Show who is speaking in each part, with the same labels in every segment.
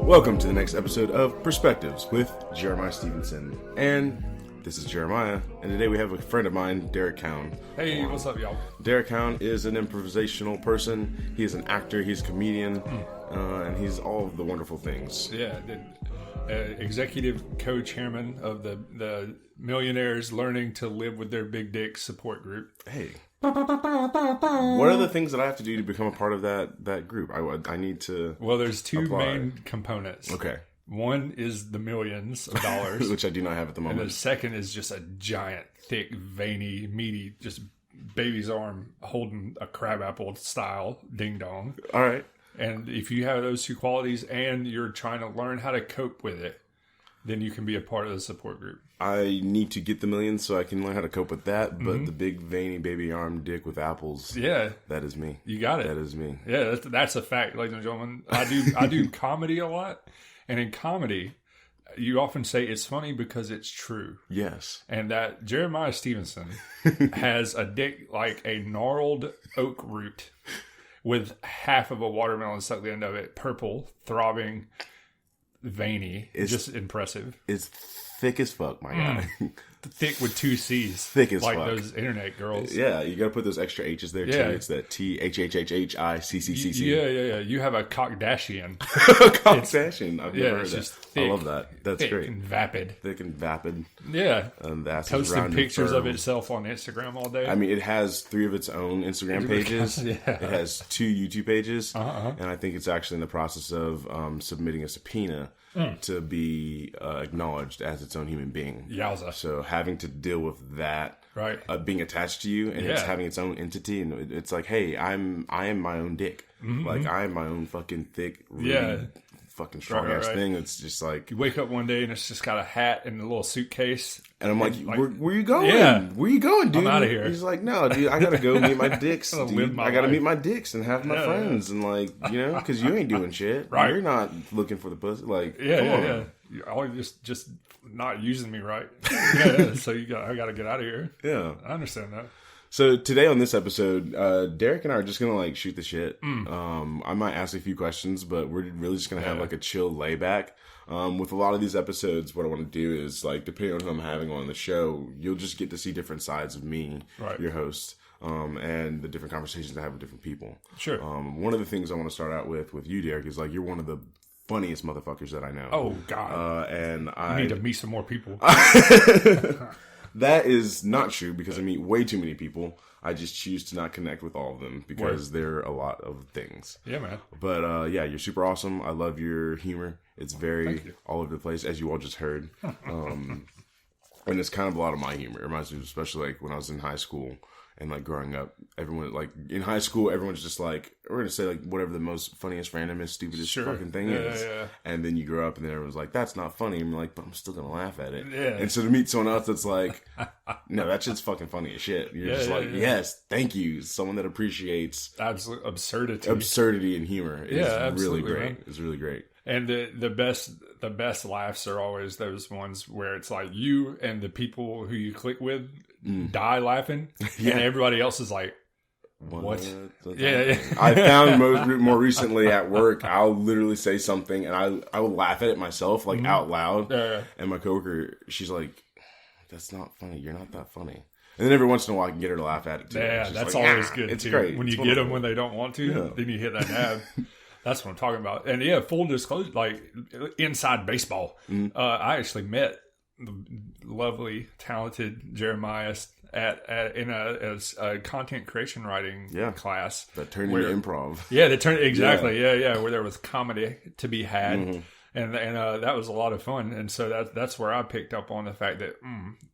Speaker 1: Welcome to the next episode of Perspectives with Jeremiah Stephenson. And this is Jeremiah, and today we have a friend of mine, Derick Kown.
Speaker 2: Hey, what's up, y'all?
Speaker 1: Derick Kown is an improvisational person. He is an actor, he's a comedian, and he's all of the wonderful things.
Speaker 2: Yeah, executive co-chairman of the Millionaires Learning to Live with Their Big Dicks support group.
Speaker 1: Hey. What are the things that I have to do to become a part of that group? I need to
Speaker 2: Well, there's two
Speaker 1: apply.
Speaker 2: main components.
Speaker 1: Okay.
Speaker 2: One is the millions of dollars.
Speaker 1: Which I do not have at the moment.
Speaker 2: And the second is just a giant, thick, veiny, meaty, just baby's arm holding a crabapple style ding-dong.
Speaker 1: All right.
Speaker 2: And if you have those two qualities and you're trying to learn how to cope with it, then you can be a part of the support group.
Speaker 1: I need to get the millions so I can learn how to cope with that. But the big veiny baby arm dick with apples,
Speaker 2: yeah,
Speaker 1: that is me.
Speaker 2: You got it.
Speaker 1: That is me.
Speaker 2: Yeah, that's a fact, ladies and gentlemen. I do comedy a lot, and in comedy, you often say it's funny because it's true.
Speaker 1: Yes.
Speaker 2: And that Jeremiah Stephenson has a dick like a gnarled oak root with half of a watermelon stuck to the end of it, purple, throbbing, veiny. It's just impressive.
Speaker 1: It's thick as fuck, my guy.
Speaker 2: Thick with two C's.
Speaker 1: Thick as
Speaker 2: like
Speaker 1: fuck.
Speaker 2: Like those internet girls.
Speaker 1: Yeah, you gotta put those extra H's there, too. It's that T-H-H-H-H-I-C-C-C-C.
Speaker 2: Yeah. You have a Cockdashian.
Speaker 1: Cockdashian. I've never heard
Speaker 2: it's
Speaker 1: that.
Speaker 2: just thick.
Speaker 1: I love that. That's
Speaker 2: thick
Speaker 1: great.
Speaker 2: And vapid.
Speaker 1: Thick and vapid.
Speaker 2: Yeah.
Speaker 1: And that's
Speaker 2: posting pictures of itself on Instagram all day.
Speaker 1: I mean, it has 3 of its own Instagram pages.
Speaker 2: Yeah.
Speaker 1: It has 2 YouTube pages. And I think it's actually in the process of submitting a subpoena to be acknowledged as its own human being.
Speaker 2: Yowza.
Speaker 1: So having to deal with that
Speaker 2: right.
Speaker 1: Being attached to you and it's having its own entity, and it's like, hey, I am my own dick. Like, I am my own fucking thick, really fucking strong ass thing. It's just like,
Speaker 2: you wake up one day and it's just got a hat and a little suitcase.
Speaker 1: And I'm like, where you going?
Speaker 2: Yeah.
Speaker 1: Where you going, dude?
Speaker 2: I'm out of here.
Speaker 1: He's like, no, dude, I gotta go meet my dicks, dude. I gotta
Speaker 2: life.
Speaker 1: meet my dicks and have my friends and like, because you ain't doing shit.
Speaker 2: Right.
Speaker 1: You're not looking for the pussy. Like,
Speaker 2: yeah. You're always just not using me right. So I gotta get out of here.
Speaker 1: Yeah.
Speaker 2: I understand that.
Speaker 1: So today on this episode, Derrick and I are just gonna like shoot the shit. I might ask a few questions, but we're really just gonna have like a chill layback. With a lot of these episodes, what I want to do is, like, depending on who I'm having on the show, you'll just get to see different sides of me, your host, and the different conversations I have with different people.
Speaker 2: Sure.
Speaker 1: One of the things I want to start out with you, Derrick, is like, you're one of the funniest motherfuckers that I know.
Speaker 2: Oh, God.
Speaker 1: And
Speaker 2: I need to meet some more people.
Speaker 1: That is not true, because I meet way too many people. I just choose to not connect with all of them because they're a lot of things.
Speaker 2: Yeah, man.
Speaker 1: But you're super awesome. I love your humor. It's very all over the place, as you all just heard. And it's kind of a lot of my humor. It reminds me, especially like when I was in high school and like growing up, everyone like in high school, everyone's just like, we're gonna say like whatever the most funniest, randomest, stupidest fucking thing is. Yeah. And then you grow up and then everyone's like, that's not funny. And you're like, but I'm still gonna laugh at it. Yeah. And so to meet someone else that's like, no, that shit's fucking funny as shit. You're just like, yes, thank you. Someone that appreciates
Speaker 2: absolute
Speaker 1: absurdity and humor is really great.
Speaker 2: Man.
Speaker 1: It's really great.
Speaker 2: And the best laughs are always those ones where it's like you and the people who you click with die laughing, and everybody else is like, what? Yeah.
Speaker 1: I found more recently at work, I'll literally say something and I will laugh at it myself, like out loud. Yeah. And my coworker, she's like, that's not funny. You're not that funny. And then every once in a while I can get her to laugh at it too.
Speaker 2: Yeah, that's like, always good.
Speaker 1: It's
Speaker 2: too.
Speaker 1: great.
Speaker 2: When you get them when they don't want to, then you hit that nab. That's what I'm talking about. And yeah, full disclosure, like inside baseball, I actually met the lovely, talented Jeremiah in a content creation writing class
Speaker 1: that turned into improv.
Speaker 2: Yeah, where there was comedy to be had. And that was a lot of fun, and so that's where I picked up on the fact that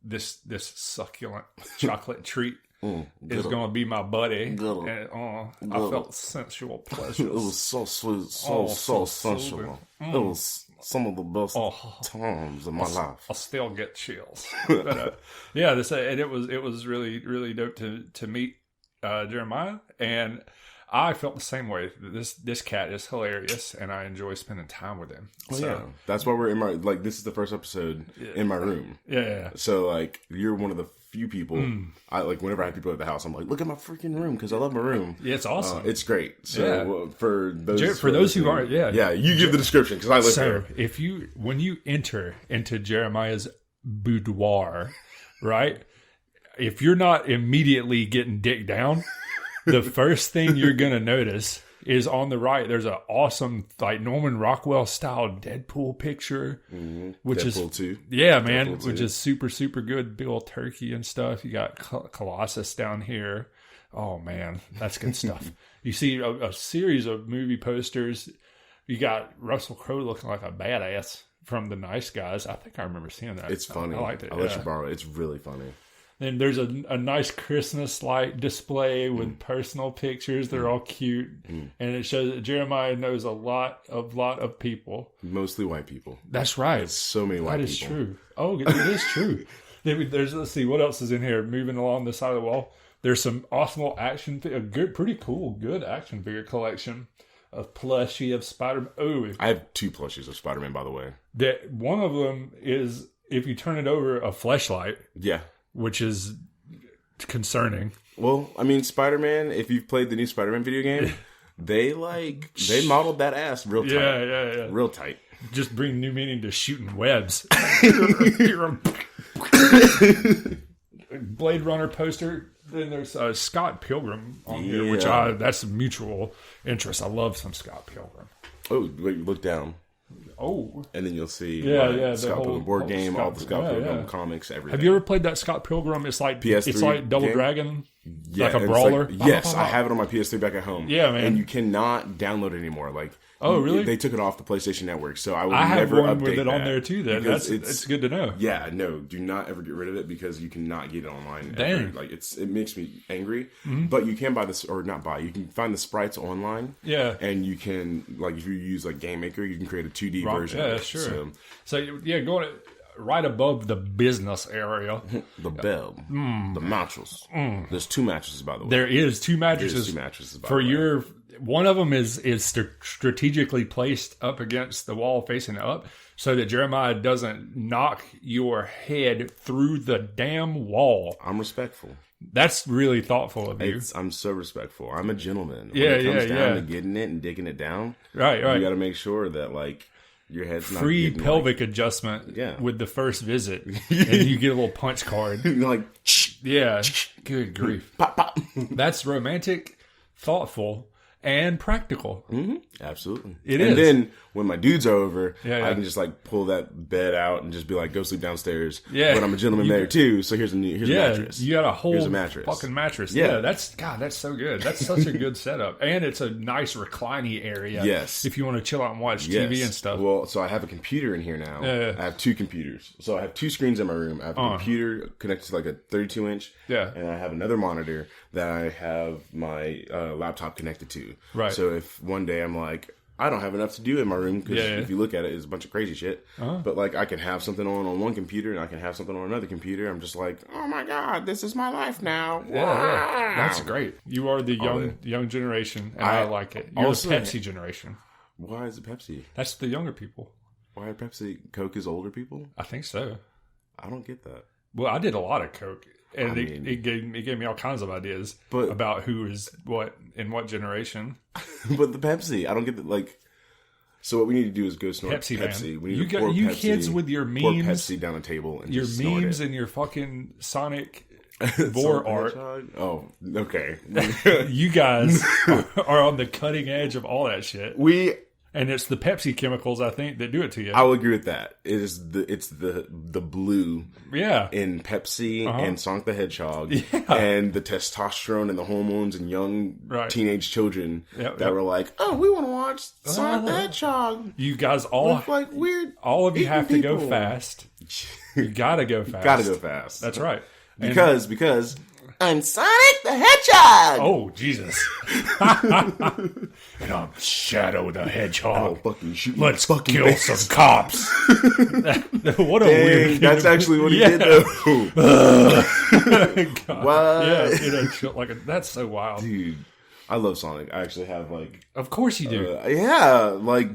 Speaker 2: this succulent chocolate treat is going to be my buddy. And, I felt sensual pleasure.
Speaker 1: It was so sweet, so sensual. It was some of the best times in my life.
Speaker 2: I still get chills. But, it was really, really dope to meet Jeremiah, and I felt the same way. This cat is hilarious, and I enjoy spending time with him.
Speaker 1: That's why we're in my this is the first episode in my room.
Speaker 2: Yeah.
Speaker 1: So like, you're one of the few people. I like whenever I have people at the house, I'm like, look at my freaking room because I love my room.
Speaker 2: Yeah, it's awesome.
Speaker 1: It's great. So for those
Speaker 2: who aren't,
Speaker 1: you give the description because I live there.
Speaker 2: So when you enter into Jeremiah's boudoir, right? If you're not immediately getting dick down, the first thing you're gonna notice is on the right. There's an awesome like Norman Rockwell style Deadpool picture, which
Speaker 1: Deadpool
Speaker 2: is
Speaker 1: 2.
Speaker 2: Yeah, man, Deadpool 2. Which is super super good. Big old turkey and stuff. You got Colossus down here. Oh man, that's good stuff. You see a series of movie posters. You got Russell Crowe looking like a badass from The Nice Guys. I think I remember seeing that.
Speaker 1: It's funny.
Speaker 2: I liked it.
Speaker 1: I'll let you borrow it. It's really funny.
Speaker 2: And there's a nice Christmas light display with personal pictures. They're all cute. And it shows that Jeremiah knows a lot of people.
Speaker 1: Mostly white people.
Speaker 2: That's right.
Speaker 1: It's so many white people.
Speaker 2: That is true. Oh, it is true. Let's see, what else is in here? Moving along the side of the wall. There's some awesome action, pretty cool, good action figure collection. A plushie of Spider-Man. Oh,
Speaker 1: I have 2 plushies of Spider-Man, by the way.
Speaker 2: That one of them is, if you turn it over, a fleshlight.
Speaker 1: Yeah.
Speaker 2: Which is concerning.
Speaker 1: Well, I mean, Spider-Man, if you've played the new Spider-Man video game, they modeled that ass real tight.
Speaker 2: Yeah.
Speaker 1: Real tight.
Speaker 2: Just bring new meaning to shooting webs. Blade Runner poster. Then there's Scott Pilgrim on here, which that's a mutual interest. I love some Scott Pilgrim.
Speaker 1: Oh, wait, look down.
Speaker 2: Oh.
Speaker 1: And then you'll see
Speaker 2: the
Speaker 1: Scott Pilgrim board game, all the Scott Pilgrim comics, everything.
Speaker 2: Have you ever played that Scott Pilgrim? It's like
Speaker 1: PS3
Speaker 2: it's like Double Dragon.
Speaker 1: Yeah,
Speaker 2: like a brawler.
Speaker 1: Yes, I have it on my PS3 back at home.
Speaker 2: Yeah, man.
Speaker 1: And you cannot download it anymore.
Speaker 2: Oh, really?
Speaker 1: They took it off the PlayStation Network, so I would
Speaker 2: I
Speaker 1: never
Speaker 2: have one
Speaker 1: update
Speaker 2: with it
Speaker 1: that
Speaker 2: on there too. Then it's good to know.
Speaker 1: Yeah, no, do not ever get rid of it because you cannot get it online.
Speaker 2: Dang,
Speaker 1: ever. It makes me angry. But you can buy this, or not buy. You can find the sprites online.
Speaker 2: Yeah,
Speaker 1: and you can if you use Game Maker, you can create a 2D version.
Speaker 2: Yeah, sure. So going right above the business area,
Speaker 1: the bed, the mattress. There's 2 mattresses, by the way.
Speaker 2: There is 2 mattresses.
Speaker 1: 2 mattresses
Speaker 2: for your. One of them is strategically placed up against the wall facing up so that Jeremiah doesn't knock your head through the damn wall.
Speaker 1: I'm respectful.
Speaker 2: That's really thoughtful of you.
Speaker 1: I'm so respectful. I'm a gentleman. When
Speaker 2: it
Speaker 1: comes down to getting it and digging it down,
Speaker 2: right.
Speaker 1: You got to make sure that your head's not
Speaker 2: free pelvic adjustment with the first visit, and you get a little punch card.
Speaker 1: You're
Speaker 2: good grief.
Speaker 1: Pop, pop.
Speaker 2: That's romantic, thoughtful, and practical.
Speaker 1: Absolutely.
Speaker 2: It
Speaker 1: is.
Speaker 2: And
Speaker 1: then when my dudes are over,
Speaker 2: I
Speaker 1: can just pull that bed out and just be go sleep downstairs.
Speaker 2: Yeah.
Speaker 1: But I'm a gentleman there too, so here's a mattress.
Speaker 2: You got a whole
Speaker 1: mattress.
Speaker 2: fucking mattress.
Speaker 1: Yeah.
Speaker 2: That's so good. That's such a good setup. And it's a nice reclining area.
Speaker 1: Yes.
Speaker 2: If you want to chill out and watch TV and stuff.
Speaker 1: Well, so I have a computer in here now.
Speaker 2: Yeah.
Speaker 1: I have 2 computers. So I have 2 screens in my room. I have a computer connected to a 32-inch.
Speaker 2: Yeah.
Speaker 1: And I have another monitor that I have my laptop connected to.
Speaker 2: Right.
Speaker 1: So if one day I'm I don't have enough to do in my room because if you look at it, it's a bunch of crazy shit. But I can have something on one computer and I can have something on another computer. I'm just oh my God, this is my life now.
Speaker 2: Yeah. That's great. You are the young generation, and I like it. You're the Pepsi generation.
Speaker 1: Why is it Pepsi?
Speaker 2: That's the younger people.
Speaker 1: Why Pepsi? Coke is older people?
Speaker 2: I think so.
Speaker 1: I don't get that.
Speaker 2: Well, I did a lot of Coke. And it gave me all kinds of ideas about who is what in what generation.
Speaker 1: But the Pepsi, I don't get that. So what we need to do is go snort Pepsi. We need to pour
Speaker 2: you
Speaker 1: Pepsi,
Speaker 2: kids with your memes,
Speaker 1: pour Pepsi down a table and
Speaker 2: your
Speaker 1: just snort
Speaker 2: memes
Speaker 1: it.
Speaker 2: and your fucking Sonic vor art.
Speaker 1: Oh, okay.
Speaker 2: You guys are on the cutting edge of all that shit. And it's the Pepsi chemicals, I think, that do it to you.
Speaker 1: I will agree with that. It's the blue in Pepsi and Sonic the Hedgehog and the testosterone and the hormones and young teenage children that were we want to watch Sonic the Hedgehog.
Speaker 2: You guys all
Speaker 1: weird.
Speaker 2: All of you have to go fast. You gotta go fast.
Speaker 1: Gotta go fast.
Speaker 2: That's right.
Speaker 1: Because I'm Sonic the Hedgehog.
Speaker 2: Oh, Jesus. And I'm Shadow the Hedgehog. Let's kill some cops. What a weird...
Speaker 1: That's actually what he did, though. What?
Speaker 2: Yeah, that's so wild.
Speaker 1: Dude, I love Sonic. I actually have,
Speaker 2: Of course you do.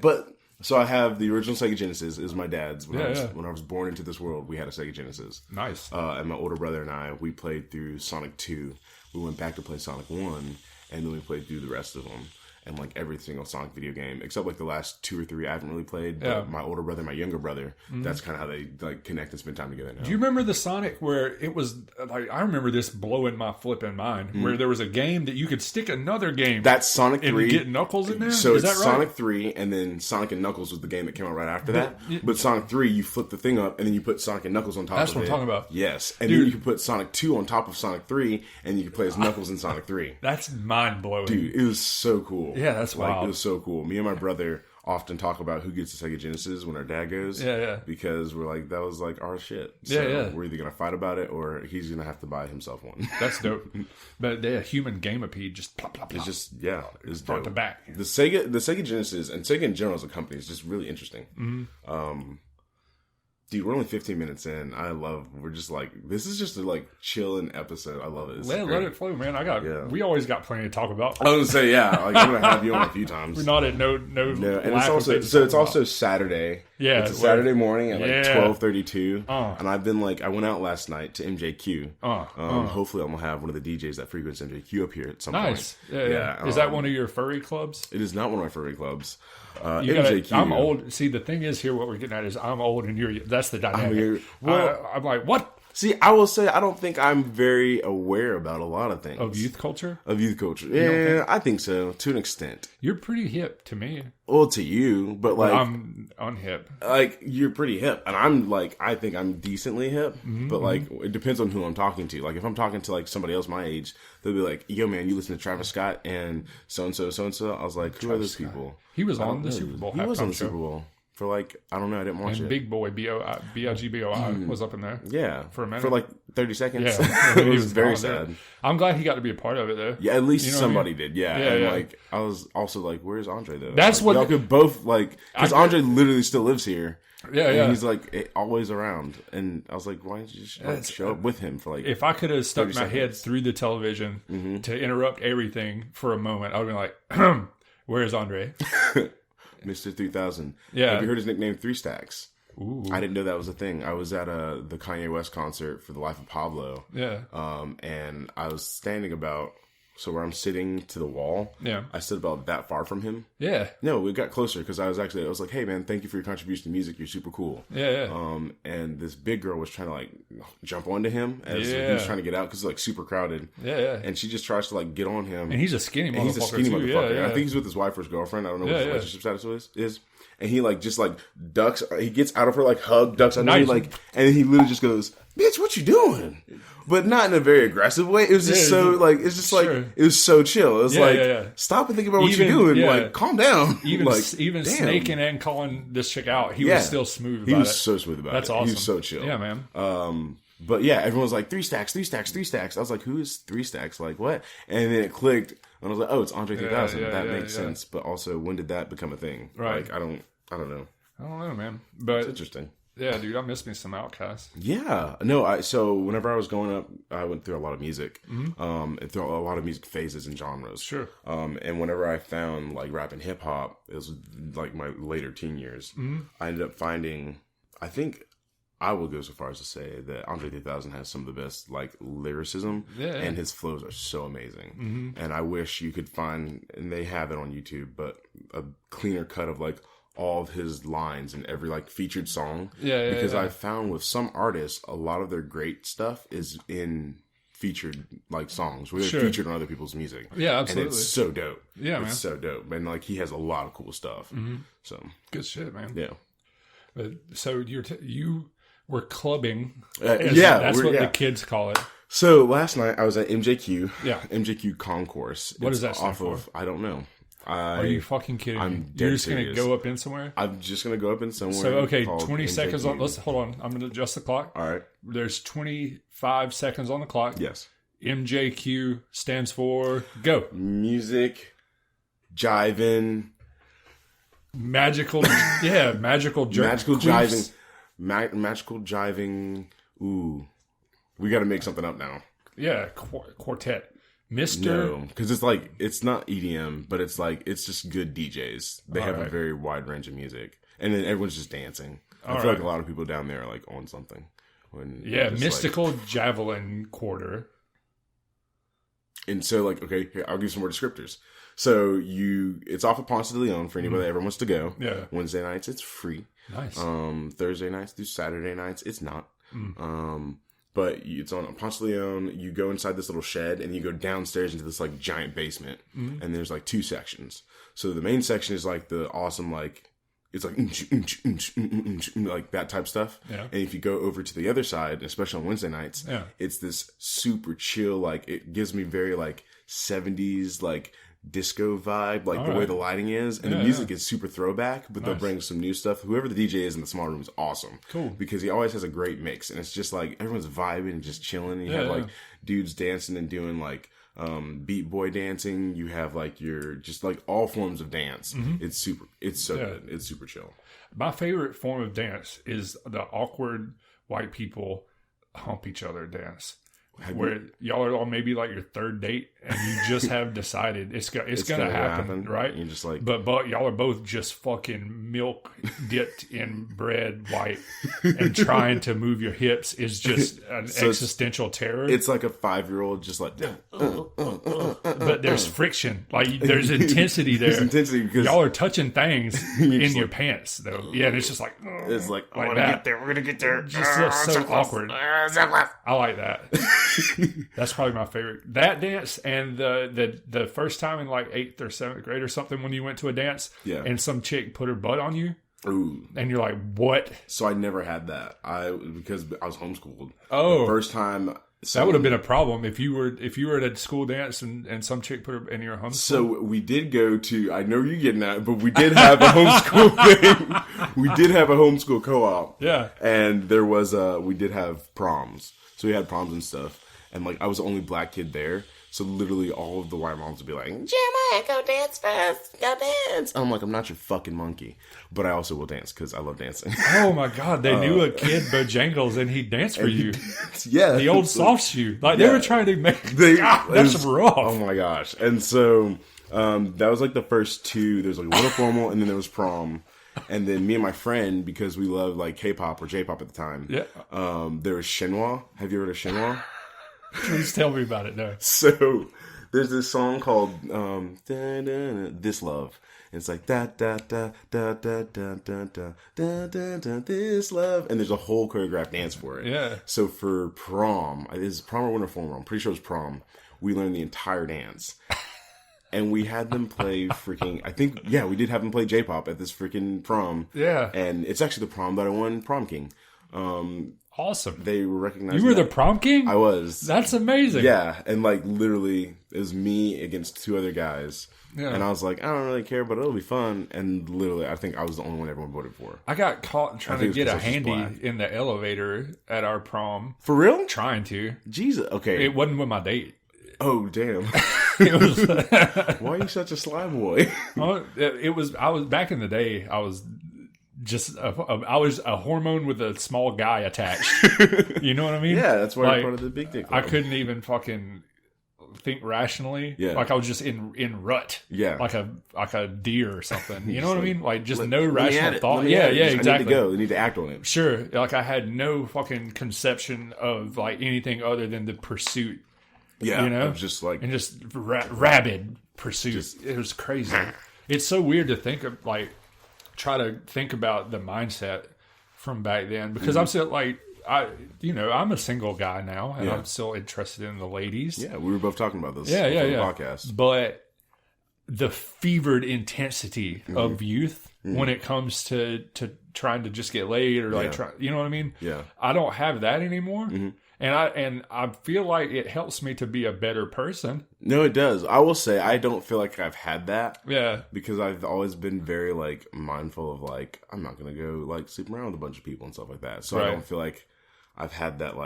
Speaker 1: But So I have the original Sega Genesis. It was my dad's. When I was born into this world, we had a Sega Genesis.
Speaker 2: Nice.
Speaker 1: And my older brother and I, we played through Sonic 2. We went back to play Sonic 1, and then we played through the rest of them. And like every single Sonic video game, except like the last 2 or 3 I haven't really played. But my older brother, my younger brother, that's kind of how they like connect and spend time together now.
Speaker 2: Do you remember the Sonic where it was like, I remember this blowing my flipping mind, where there was a game that you could stick another game.
Speaker 1: That's Sonic 3.
Speaker 2: And get Knuckles in there?
Speaker 1: So
Speaker 2: Is
Speaker 1: it's
Speaker 2: that right?
Speaker 1: Sonic 3, and then Sonic and Knuckles was the game that came out right after that. But Sonic 3, you flip the thing up, and then you put Sonic and Knuckles on top of it.
Speaker 2: That's what I'm talking about.
Speaker 1: Yes. And then you can put Sonic 2 on top of Sonic 3, and you can play as Knuckles in Sonic 3.
Speaker 2: That's mind-blowing.
Speaker 1: Dude, it was so cool.
Speaker 2: Yeah, that's wild.
Speaker 1: It was so cool. Me and my brother often talk about who gets the Sega Genesis when our dad goes.
Speaker 2: Yeah.
Speaker 1: Because we're like, that was like our shit. So we're either going to fight about it or he's going to have to buy himself one.
Speaker 2: That's dope. But the human gamepede just plop, plop, plop.
Speaker 1: It's just, it's
Speaker 2: front
Speaker 1: dope.
Speaker 2: to back.
Speaker 1: The Sega Genesis and Sega in general as a company is just really interesting. Dude, we're only 15 minutes in. We're just like, this is just a like chilling episode. I love it.
Speaker 2: Let it flow, man. We always got plenty to talk about.
Speaker 1: I was gonna say, like I'm gonna have you on a few times.
Speaker 2: We're not at no.
Speaker 1: And it's also Saturday.
Speaker 2: Yeah,
Speaker 1: it's a Saturday morning at like 12:32. And I went out last night to MJQ. Hopefully, I'm gonna have one of the DJs that frequents MJQ up here at some point.
Speaker 2: Nice. Yeah. Is that one of your furry clubs?
Speaker 1: It is not one of my furry clubs.
Speaker 2: MJQ. I'm old. See, the thing is here, what we're getting at is I'm old and you're. That's the dynamic. I'm like, what?
Speaker 1: See, I will say I don't think I'm very aware about a lot of things.
Speaker 2: Of youth culture?
Speaker 1: Yeah, I think so, to an extent.
Speaker 2: You're pretty hip to me.
Speaker 1: Well, to you, but like...
Speaker 2: I'm unhip.
Speaker 1: Like, you're pretty hip. And I'm like, I think I'm decently hip. But like, it depends on who I'm talking to. Like, if I'm talking to like somebody else my age, they'll be like, yo man, you listen to Travis Scott and so-and-so, so-and-so. I was like, who are those people?
Speaker 2: He was on the Super Bowl.
Speaker 1: He was on the Super Bowl. For like, I don't know, I didn't watch it.
Speaker 2: And Big Boy, B-I-G-B-O-I, was up in there.
Speaker 1: Yeah.
Speaker 2: For a minute.
Speaker 1: For like 30 seconds.
Speaker 2: Yeah.
Speaker 1: It was very sad.
Speaker 2: There. I'm glad he got to be a part of it, though.
Speaker 1: Yeah, at least somebody did. Yeah. And like, I was also like, where's Andre, though?
Speaker 2: That's
Speaker 1: like, y'all could both, like, because Andre literally still lives here.
Speaker 2: Yeah,
Speaker 1: and he's like always around. And I was like, why didn't you just show up with him for like...
Speaker 2: If I could have stuck my head through the television to interrupt everything for a moment, I would have been like, where's Andre?
Speaker 1: Mr. 3000.
Speaker 2: Yeah.
Speaker 1: Have you heard his nickname 3 Stacks?
Speaker 2: Ooh.
Speaker 1: I didn't know that was a thing. I was at the Kanye West concert for The Life of Pablo.
Speaker 2: Yeah.
Speaker 1: And I was standing about, so where I'm sitting to the wall.
Speaker 2: Yeah.
Speaker 1: I stood about that far from him.
Speaker 2: Yeah.
Speaker 1: No, we got closer because I was like, hey man, thank you for your contribution to music. You're super cool.
Speaker 2: Yeah.
Speaker 1: And this big girl was trying to like jump onto him as he was trying to get out because it's like super crowded.
Speaker 2: Yeah.
Speaker 1: And she just tries to like get on him.
Speaker 2: And he's a skinny motherfucker.
Speaker 1: Yeah. I think he's with his wife or his girlfriend. I don't know what his relationship status is. And he like just like ducks. He gets out of her like hug, ducks under me, like, and he literally just goes, "Bitch, what you doing?" But not in a very aggressive way. It was just it was so chill. It was stop and think about what you're doing. Like, calm down.
Speaker 2: Even snaking and calling this chick out, he was still smooth.
Speaker 1: He was so smooth about it.
Speaker 2: That's awesome.
Speaker 1: He was so chill.
Speaker 2: Yeah, man.
Speaker 1: But yeah, everyone was like 3 Stacks, 3 Stacks, 3 Stacks. I was like, who is 3 Stacks? Like what? And then it clicked, and I was like, oh, it's Andre 3000. That makes sense. But also, when did that become a thing?
Speaker 2: Right.
Speaker 1: Like, I don't know.
Speaker 2: I don't know, man. But
Speaker 1: it's interesting.
Speaker 2: Yeah, dude, I miss me some Outkast.
Speaker 1: Yeah. No, so whenever I was growing up, I went through a lot of music. And through a lot of music phases and genres.
Speaker 2: Sure.
Speaker 1: And whenever I found like rap and hip hop, it was like my later teen years. I ended up finding, I think I will go so far as to say that Andre 3000 has some of the best like lyricism, and his flows are so amazing. And I wish you could find, and they have it on YouTube, but a cleaner cut of like all of his lines in every like featured song. Because I found with some artists, a lot of their great stuff is in featured like songs where they're featured on other people's music.
Speaker 2: Yeah, absolutely.
Speaker 1: And it's so dope.
Speaker 2: Yeah, man.
Speaker 1: It's so dope. And like he has a lot of cool stuff. So
Speaker 2: good shit, man.
Speaker 1: Yeah.
Speaker 2: So you were clubbing.
Speaker 1: That's
Speaker 2: what the kids call it.
Speaker 1: So last night I was at MJQ.
Speaker 2: Yeah.
Speaker 1: MJQ Concourse.
Speaker 2: What does that stand for?
Speaker 1: I don't know.
Speaker 2: Are you fucking kidding me? You're just going to go up in somewhere?
Speaker 1: I'm just going to go up in somewhere.
Speaker 2: So, okay, 20 seconds on. Hold on. I'm going to adjust the clock.
Speaker 1: All right.
Speaker 2: There's 25 seconds on the clock.
Speaker 1: Yes.
Speaker 2: MJQ stands for go.
Speaker 1: Music, jiving.
Speaker 2: Magical jiving.
Speaker 1: Magical jiving. Ooh. We got to make something up now.
Speaker 2: Yeah, quartet. Mr.
Speaker 1: No, because it's not EDM, but it's just good DJs. They have a very wide range of music, and then everyone's just dancing. I feel like a lot of people down there are like on something.
Speaker 2: Mystical Javelin Quarter.
Speaker 1: And so, like, okay, here, I'll give you some more descriptors. So it's off of Ponce de Leon for anybody that ever wants to go.
Speaker 2: Yeah.
Speaker 1: Wednesday nights, it's free.
Speaker 2: Nice.
Speaker 1: Thursday nights through Saturday nights, it's not. But it's on Ponce de Leon. You go inside this little shed and you go downstairs into this like giant basement. And there's like 2 sections. So the main section is like the awesome, like, it's like like that type stuff.
Speaker 2: Yeah.
Speaker 1: And if you go over to the other side, especially on Wednesday nights, it's this super chill, like it gives me very like 70s like disco vibe, like the way the lighting is, and the music is super throwback, but they'll bring some new stuff. Whoever the DJ is in the small room is awesome.
Speaker 2: Cool.
Speaker 1: Because he always has a great mix, and it's just like everyone's vibing and just chilling. You have like dudes dancing and doing like beat boy dancing. You have like your just like all forms of dance. It's so good. It's super chill.
Speaker 2: My favorite form of dance is the awkward white people hump each other dance. Where y'all are on maybe like your 3rd date and you just have decided it's gonna happen, right?
Speaker 1: You're just like,
Speaker 2: but y'all are both just fucking milk dipped in bread white, and trying to move your hips is just an existential terror.
Speaker 1: It's like a 5-year-old just like,
Speaker 2: but there's friction, like there's intensity there.
Speaker 1: There's intensity because
Speaker 2: y'all are touching things in your pants, though. Yeah, and it's just like,
Speaker 1: it's like,
Speaker 2: like
Speaker 1: we're gonna get there.
Speaker 2: Just so awkward. I like that. That's probably my favorite. That dance and the first time in like 8th or 7th grade or something when you went to a dance and some chick put her butt on you.
Speaker 1: Ooh.
Speaker 2: And you're like, what?
Speaker 1: So I never had that. Because I was homeschooled.
Speaker 2: Oh.
Speaker 1: The first time.
Speaker 2: That would have been a problem if you were at a school dance and some chick put her in your homeschool.
Speaker 1: So we did go to, I know you're getting that, but we did have a homeschool thing. We did have a homeschool co-op.
Speaker 2: Yeah.
Speaker 1: And we did have proms. So we had proms and stuff. And like I was the only black kid there. So literally all of the white moms would be like, Jeremiah, go dance first. Go dance. I'm like, I'm not your fucking monkey. But I also will dance because I love dancing.
Speaker 2: Oh my God. They knew a kid Bojangles and he danced for you.
Speaker 1: Yeah.
Speaker 2: The old soft shoe. Like they were trying to make, that's rough.
Speaker 1: Oh my gosh. And so that was like the first 2. There's like a little formal and then there was prom. And then me and my friend, because we loved like K-pop or J-pop at the time. Yeah. There was Shinhwa. Have you heard of Shinhwa?
Speaker 2: Please tell me about it now.
Speaker 1: So there's this song called This Love. And it's like da da da da da da da da da da da this love. And there's a whole choreographed dance for it.
Speaker 2: Yeah.
Speaker 1: So for prom, is prom or winter formal? I'm pretty sure it's prom. We learned the entire dance. And we had them play we did have them play J-pop at this freaking prom. Yeah. And it's actually the prom that I won Prom King.
Speaker 2: Awesome.
Speaker 1: They were recognized.
Speaker 2: You were the prom king?
Speaker 1: I was.
Speaker 2: That's amazing.
Speaker 1: Yeah. And like literally it was me against 2 other guys. Yeah. And I was like, I don't really care, but it'll be fun. And literally I think I was the only one everyone voted for.
Speaker 2: I got caught trying to get a handy in the elevator at our prom.
Speaker 1: For real?
Speaker 2: Trying to.
Speaker 1: Jesus. Okay.
Speaker 2: It wasn't with my date.
Speaker 1: Oh, damn.
Speaker 2: It was
Speaker 1: why are you such a sly boy?
Speaker 2: I was back in the day, I was just I was a hormone with a small guy attached. You know what I mean?
Speaker 1: Yeah, that's why you're part of the big dick club.
Speaker 2: I couldn't even fucking think rationally.
Speaker 1: Yeah.
Speaker 2: Like I was just in rut.
Speaker 1: Yeah.
Speaker 2: Like a deer or something. You know what I mean? Like just no rational thought.
Speaker 1: Yeah,
Speaker 2: exactly.
Speaker 1: I need to go. I need to act on it.
Speaker 2: Sure. Like I had no fucking conception of like anything other than the pursuit.
Speaker 1: Yeah.
Speaker 2: You know?
Speaker 1: Just like
Speaker 2: and just rabid pursuit. It was crazy. It's so weird to think of try to think about the mindset from back then because I'm still like I'm a single guy now and I'm still interested in the ladies.
Speaker 1: Yeah, we were both talking about this.
Speaker 2: Yeah.
Speaker 1: Podcast.
Speaker 2: But the fevered intensity of youth when it comes to trying to just get laid or you know what I mean?
Speaker 1: Yeah, I
Speaker 2: don't have that anymore. And I feel like it helps me to be a better person.
Speaker 1: No, it does. I will say I don't feel like I've had that.
Speaker 2: Yeah.
Speaker 1: Because I've always been very mindful of I'm not gonna go sleep around with a bunch of people and stuff like that. So I don't feel like I've had that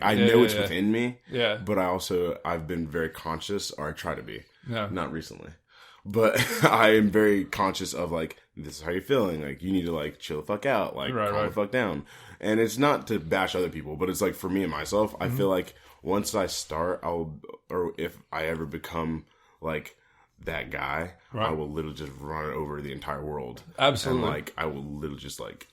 Speaker 1: I know it's within me. Yeah. But I've been very conscious, or I try to be. Yeah. Not recently. But I am very conscious of this is how you're feeling. You need to chill the fuck out. Calm the fuck down. And it's not to bash other people, but it's for me and myself, I feel like once I start, or if I ever become like that guy, I will literally just run over the entire world.
Speaker 2: Absolutely.
Speaker 1: And like, I will literally just like,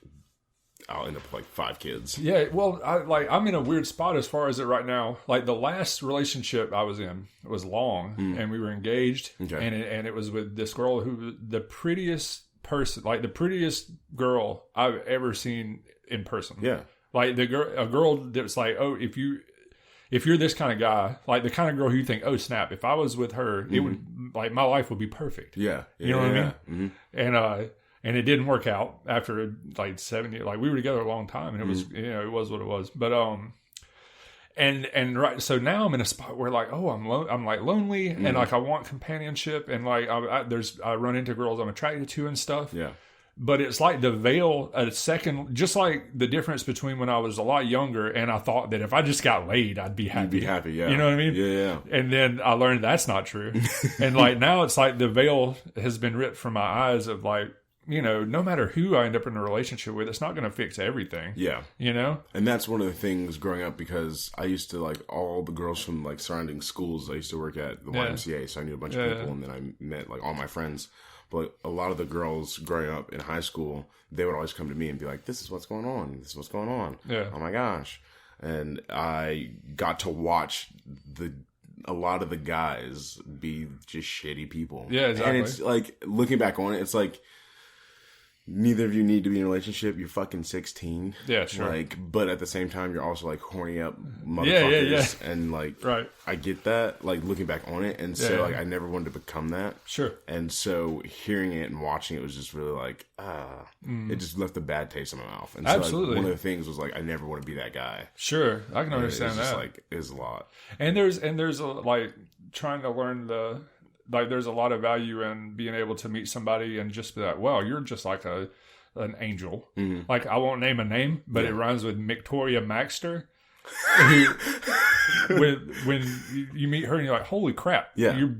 Speaker 1: I'll end up with like 5 kids.
Speaker 2: Yeah, well, I'm in a weird spot as far as it right now. Like the last relationship I was in was long, and we were engaged, and it was with this girl who was the prettiest person, like the prettiest girl I've ever seen in person.
Speaker 1: Yeah,
Speaker 2: like a girl that was like, oh, if you're this kind of guy, like the kind of girl who you think, oh snap, if I was with her, it would like my life would be perfect.
Speaker 1: Yeah,
Speaker 2: you know what I mean? Mm-hmm. And it didn't work out after like 7 years. Like we were together a long time, and it was it was what it was. But and right. So now I'm in a spot where like I'm like lonely, and like I want companionship, and like I run into girls I'm attracted to and stuff.
Speaker 1: Yeah.
Speaker 2: But it's like the veil a second, just like the difference between when I was a lot younger and I thought that if I just got laid, I'd be happy.
Speaker 1: You'd be happy, yeah.
Speaker 2: You know what I mean?
Speaker 1: Yeah.
Speaker 2: And then I learned that's not true. And like now it's like the veil has been ripped from my eyes of like, you know, no matter who I end up in a relationship with, it's not going to fix everything.
Speaker 1: Yeah.
Speaker 2: You know?
Speaker 1: And that's one of the things growing up, because I used to like all the girls from like surrounding schools. I used to work at the YMCA, so I knew a bunch of people, and then I met like all my friends. But a lot of the girls growing up in high school, they would always come to me and be like, this is what's going on. This is what's going on.
Speaker 2: Yeah.
Speaker 1: Oh my gosh. And I got to watch a lot of the guys be just shitty people.
Speaker 2: Yeah, exactly.
Speaker 1: And it's like, looking back on it, it's like, neither of you need to be in a relationship. You're fucking 16.
Speaker 2: Yeah, sure.
Speaker 1: Like, but at the same time, you're also like horny up motherfuckers.
Speaker 2: Yeah.
Speaker 1: And like,
Speaker 2: right.
Speaker 1: I get that. Like looking back on it, and so like I never wanted to become that.
Speaker 2: Sure.
Speaker 1: And so hearing it and watching it was just really like, it just left a bad taste in my mouth. And so
Speaker 2: Absolutely.
Speaker 1: like, one of the things was like, I never want to be that guy.
Speaker 2: Sure, I can understand
Speaker 1: it's
Speaker 2: that.
Speaker 1: just like, it's a lot.
Speaker 2: And there's a, like trying to learn like there's a lot of value in being able to meet somebody and just be like, well, you're just like an angel. Mm-hmm. Like I won't name a name, but it rhymes with Victoria Maxter. When you meet her and you're like, holy crap, you're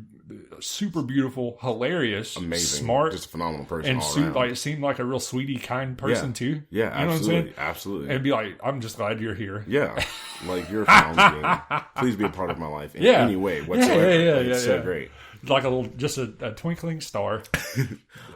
Speaker 2: super beautiful, hilarious,
Speaker 1: amazing,
Speaker 2: smart,
Speaker 1: just a phenomenal person,
Speaker 2: and like seemed like a real sweetie, kind person too.
Speaker 1: Yeah,
Speaker 2: you
Speaker 1: absolutely,
Speaker 2: know what I'm saying?
Speaker 1: Absolutely.
Speaker 2: And be like, I'm just glad you're here.
Speaker 1: Yeah, like you're a phenomenal being. Please be a part of my life in any way whatsoever. It's so great.
Speaker 2: Like just a twinkling star.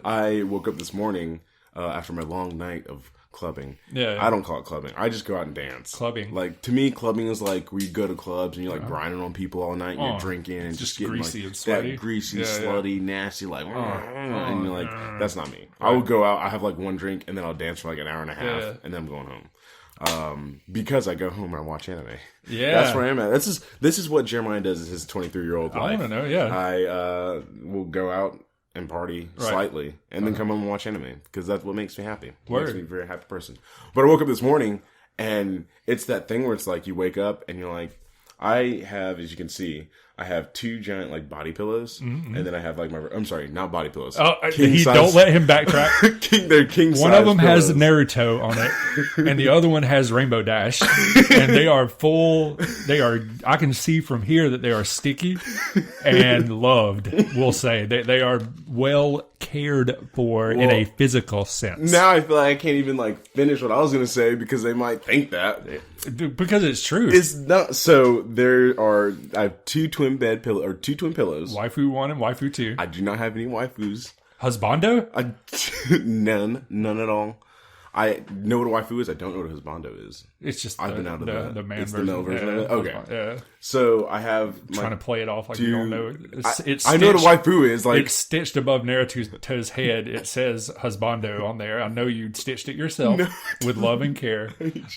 Speaker 1: I woke up this morning after my long night of clubbing.
Speaker 2: Yeah.
Speaker 1: I don't call it clubbing. I just go out and dance.
Speaker 2: Clubbing.
Speaker 1: Like, to me, clubbing is like where you go to clubs and you're like grinding on people all night and you're drinking and just getting
Speaker 2: greasy
Speaker 1: like
Speaker 2: and sweaty.
Speaker 1: that greasy, slutty, nasty, like, and you're like, that's not me. Right. I will go out, I have like one drink, and then I'll dance for like an hour and a half, and then I'm going home. Because I go home and I watch anime.
Speaker 2: Yeah.
Speaker 1: That's where I'm at. This is what Jeremiah does in his 23-year-old life.
Speaker 2: I want to know, yeah.
Speaker 1: I will go out and party slightly, and then come home and watch anime, because that's what makes me happy. It makes me a very happy person. But I woke up this morning, and it's that thing where it's like you wake up and you're like, I have, as you can see, I have 2 giant like body pillows, and then I have like I'm sorry, not body pillows.
Speaker 2: Oh, don't let him backtrack.
Speaker 1: They're king size.
Speaker 2: One of them
Speaker 1: pillows.
Speaker 2: has Naruto on it, and the other one has Rainbow Dash, and they are full. I can see from here that they are sticky and loved. We'll say they are well cared for in a physical sense.
Speaker 1: Now I feel like I can't even like finish what I was going to say because they might think that.
Speaker 2: Because it's true.
Speaker 1: It's not. So I have 2 twin pillows.
Speaker 2: Waifu 1 and waifu 2.
Speaker 1: I do not have any waifus.
Speaker 2: Husbando?
Speaker 1: None at all. I know what a waifu is. I don't know what a husbando is.
Speaker 2: It's just
Speaker 1: I've been out of
Speaker 2: the man
Speaker 1: it's
Speaker 2: version.
Speaker 1: The male version of it. Okay.
Speaker 2: Yeah.
Speaker 1: So I have
Speaker 2: trying to play it off like you don't know.
Speaker 1: I know what a waifu is. Like,
Speaker 2: it's stitched above Naruto's head. It says husbando on there. I know you stitched it yourself with love and care.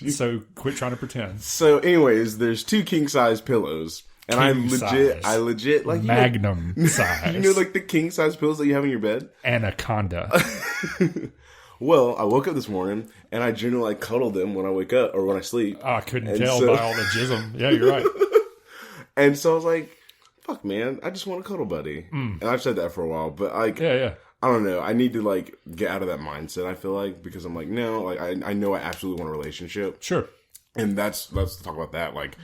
Speaker 2: So quit trying to pretend.
Speaker 1: So, anyways, there's 2 king size pillows. And I legit like
Speaker 2: Magnum size.
Speaker 1: You know, like the king size pillows that you have in your bed?
Speaker 2: Anaconda.
Speaker 1: Well, I woke up this morning and I generally like cuddle them when I wake up or when I sleep.
Speaker 2: Oh, I couldn't tell by all the jism. Yeah, you're right.
Speaker 1: And so I was like, fuck, man, I just want a cuddle buddy. And I've said that for a while, but like,
Speaker 2: I
Speaker 1: don't know. I need to like get out of that mindset, I feel like, because I'm like, no, like I know I absolutely want a relationship.
Speaker 2: Sure.
Speaker 1: And let's talk about that. Like,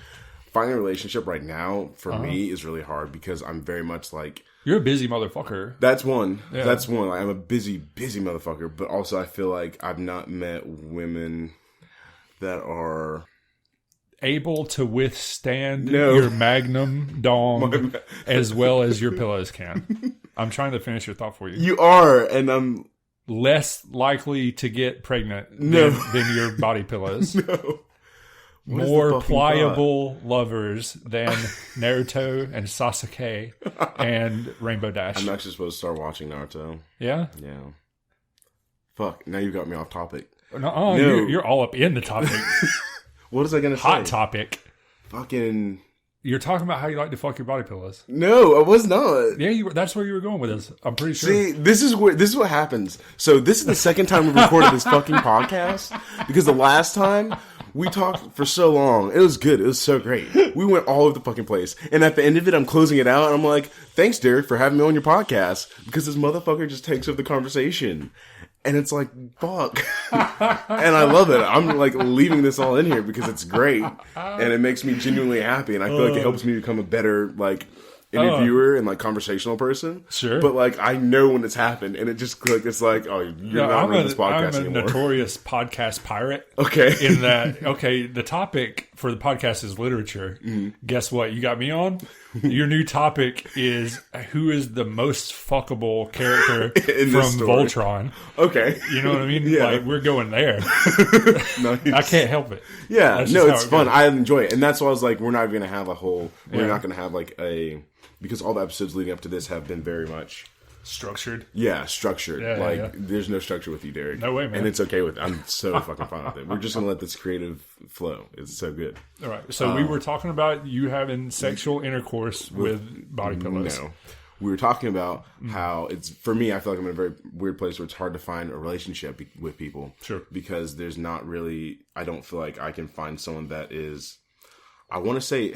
Speaker 1: finding a relationship right now for me is really hard because I'm very much like,
Speaker 2: you're a busy motherfucker.
Speaker 1: That's one. Yeah. That's one. Like, I'm a busy motherfucker. But also, I feel like I've not met women that are
Speaker 2: able to withstand
Speaker 1: No.
Speaker 2: your Magnum dong as well as your pillows can. I'm trying to finish your thought for you.
Speaker 1: You are, and I'm
Speaker 2: less likely to get pregnant
Speaker 1: No.
Speaker 2: than your body pillows.
Speaker 1: no. What is the
Speaker 2: More
Speaker 1: fucking
Speaker 2: pliable lovers than Naruto and Sasuke and Rainbow Dash.
Speaker 1: I'm actually supposed to start watching Naruto.
Speaker 2: Yeah?
Speaker 1: Yeah. Fuck, now you got me off topic.
Speaker 2: No. You're all up in the topic.
Speaker 1: What was I going to say?
Speaker 2: Hot topic.
Speaker 1: Fucking...
Speaker 2: You're talking about how you like to fuck your body pillows.
Speaker 1: No, I was not.
Speaker 2: Yeah, that's where you were going with this. I'm pretty sure.
Speaker 1: See, this is what happens. So this is the second time we've recorded this fucking podcast, because the last time we talked for so long, it was good. It was so great. We went all over the fucking place. And at the end of it, I'm closing it out, and I'm like, thanks, Derek, for having me on your podcast, because this motherfucker just takes over the conversation. And it's like, fuck. And I love it. I'm like leaving this all in here because it's great. And it makes me genuinely happy. And I feel like it helps me become a better, like, interviewer and, like, conversational person.
Speaker 2: Sure.
Speaker 1: But, like, I know when it's happened. And it just, like, it's like, oh, you're not running this podcast anymore.
Speaker 2: I'm a notorious podcast pirate.
Speaker 1: Okay.
Speaker 2: In that, the topic for the podcast is literature. Mm-hmm. Guess what? You got me on? Your new topic is who is the most fuckable character from Voltron.
Speaker 1: Okay.
Speaker 2: You know what I mean?
Speaker 1: Yeah.
Speaker 2: Like, we're going there.
Speaker 1: Nice.
Speaker 2: I can't help it.
Speaker 1: Yeah. No, it's fun.
Speaker 2: Goes.
Speaker 1: I enjoy it. And that's why I was like, we're not going to have we're not going to have like because all the episodes leading up to this have been very much
Speaker 2: structured.
Speaker 1: Yeah, structured. There's no structure with you, Derek.
Speaker 2: No way, man.
Speaker 1: And it's okay with it. I'm so fucking fine with it. We're just gonna let this creative flow. It's so good.
Speaker 2: All right. So we were talking about you having sexual intercourse with body pillows.
Speaker 1: No. We were talking about how it's, for me, I feel like I'm in a very weird place where it's hard to find a relationship with people.
Speaker 2: Sure.
Speaker 1: Because there's not really, I don't feel like I can find someone that is, I want to say,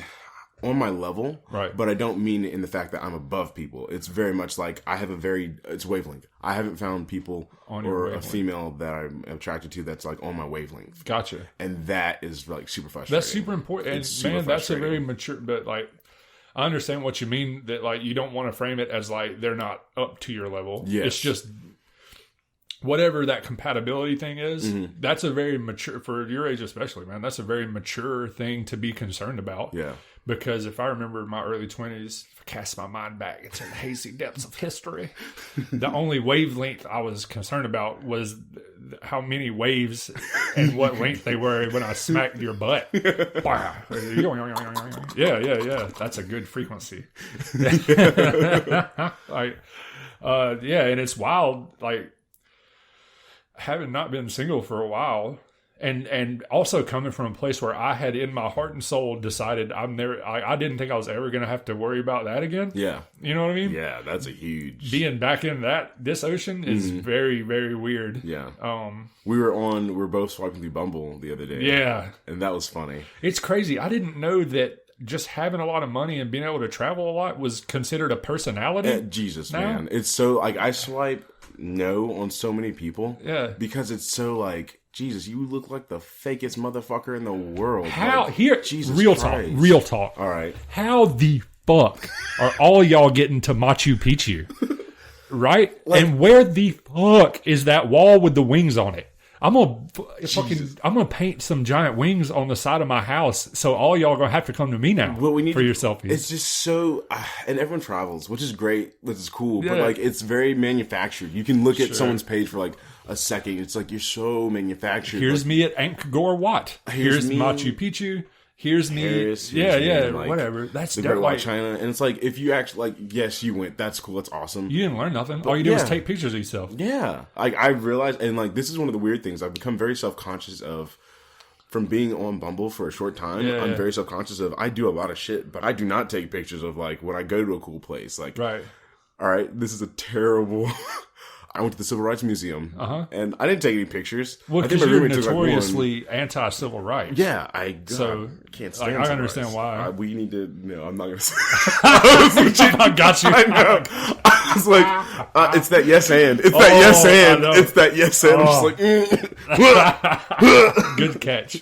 Speaker 1: on my level,
Speaker 2: right?
Speaker 1: But I don't mean it in the fact that I'm above people. It's very much like I have it's wavelength. I haven't found people or a female that I'm attracted to that's like on my wavelength.
Speaker 2: Gotcha.
Speaker 1: And that is like super frustrating.
Speaker 2: That's super important. And man, that's a very mature, but like, I understand what you mean that like, you don't want to frame it as like, they're not up to your level.
Speaker 1: Yes.
Speaker 2: It's just whatever that compatibility thing is. Mm-hmm. That's a very mature, for your age especially, man, that's a very mature thing to be concerned about.
Speaker 1: Yeah.
Speaker 2: Because if I remember my early 20s, if I cast my mind back into the hazy depths of history, the only wavelength I was concerned about was how many waves and what length they were when I smacked your butt. Yeah. That's a good frequency. Like, and it's wild. Like, having not been single for a while. And also coming from a place where I had in my heart and soul decided I didn't think I was ever going to have to worry about that again. Yeah. You know what I mean?
Speaker 1: Yeah, that's a huge...
Speaker 2: Being back in this ocean is very, very weird.
Speaker 1: Yeah. We were both swiping through Bumble the other day.
Speaker 2: Yeah.
Speaker 1: And that was funny.
Speaker 2: It's crazy. I didn't know that just having a lot of money and being able to travel a lot was considered a personality.
Speaker 1: Jesus, man. It's so... Like, I swipe no on so many people.
Speaker 2: Yeah.
Speaker 1: Because it's so like... Jesus, you look like the fakest motherfucker in the world.
Speaker 2: How
Speaker 1: like,
Speaker 2: here?
Speaker 1: Jesus
Speaker 2: real
Speaker 1: Christ.
Speaker 2: Real talk.
Speaker 1: All right.
Speaker 2: How the fuck are all y'all getting to Machu Picchu? Right? Like, and where the fuck is that wall with the wings on it? I'm gonna paint some giant wings on the side of my house, so all y'all gonna have to come to me now for your selfies.
Speaker 1: It's just so, and everyone travels, which is great, which is cool, but like it's very manufactured. You can look at someone's page for like a second. It's like you're so manufactured.
Speaker 2: Here's me at Angkor Wat. Here's Machu Picchu. Here's me.
Speaker 1: Paris,
Speaker 2: like, whatever. That's
Speaker 1: the Great White China. And it's like, if you actually, like, yes, you went. That's cool. That's awesome.
Speaker 2: You didn't learn nothing. All you did was take pictures of yourself.
Speaker 1: Yeah. Like, I realized, and like, this is one of the weird things. I've become very self-conscious of, from being on Bumble for a short time, I'm very self-conscious of, I do a lot of shit, but I do not take pictures of, like, when I go to a cool place. Like, all right, this is a terrible... I went to the Civil Rights Museum, and I didn't take any pictures.
Speaker 2: Well, because you're notoriously anti-civil rights.
Speaker 1: Yeah, I can't stand
Speaker 2: I understand why.
Speaker 1: We need to... No, I'm not going to say... I
Speaker 2: got you.
Speaker 1: I know. I was like, it's that yes and. It's that yes and. It's that yes and. I'm just like...
Speaker 2: Good catch.